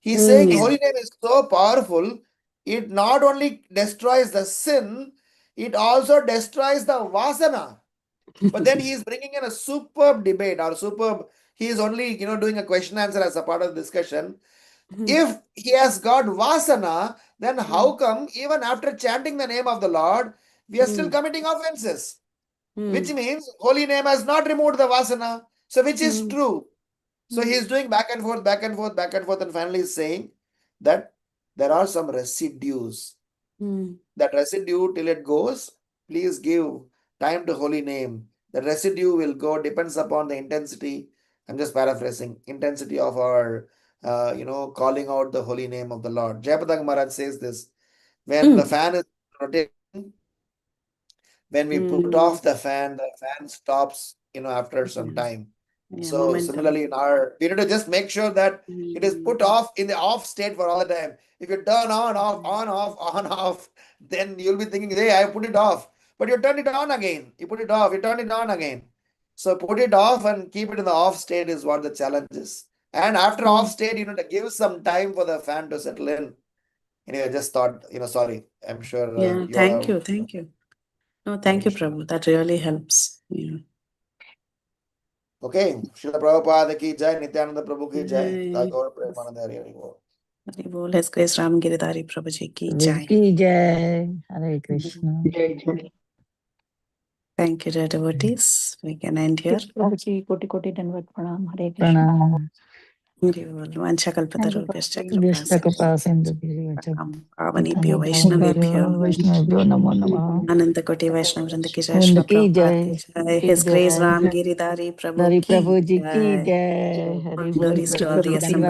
He's saying holy name is so powerful, it not only destroys the sin, it also destroys the vasana. But then he is bringing in a superb debate or superb, he is only, doing a question answer as a part of the discussion. If he has got vasana, then how come even after chanting the name of the Lord, we are still committing offenses? Which means holy name has not removed the vasana. So which is true? So he is doing back and forth, back and forth, back and forth, and finally is saying that there are some residues. That residue till it goes, please give time to holy name. The residue will go, depends upon the intensity. I'm just paraphrasing, intensity of our, calling out the holy name of the Lord. Jayapataka Maharaj says this, when the fan is rotating, when we put off the fan stops, after some time. Yeah, So momentum. similarly, we need to just make sure that it is put off in the off state for all the time. If you turn on, off, then you'll be thinking, hey, I put it off. But you turn it on again. You put it off, you turn it on again. So put it off and keep it in the off state is what the challenge is. And after off state, you need to give some time for the fan to settle in. Anyway, I just thought, sorry. I'm sure Yeah, you thank all you. No, thank you, Prabhu. That really helps. Yeah. Okay, Srila Prabhupada ki jai, Nityananda Prabhu ki jai, Jai. Tagore Premanand Hari Hari Bol. Hari Bol, His Grace Ramgiridhari Prabhuji ki jai. Ki jai. Hare Krishna. Jai Jai. Thank you, dear devotees. We can end here. Prabhuji, koti dandavat pranam. Hare Krishna. Pranam. Hari Bol. Vancha kalpatarubhyascha Vyasta kripa Kripa Sindhu Bhiro Pavanebhyo Vaishnavebhyo Vaishnavabhyo Namo Namah. Ananta Koti Vaishnav Vrinda ki jai. Vrinda Shri ki Prabhupada ki jai. jai. Ki His Grace jai. Ramgiridhari Prabhu Dari ki Prabhu ji ki jai. jai. Hari Bol. Glories to all the assembled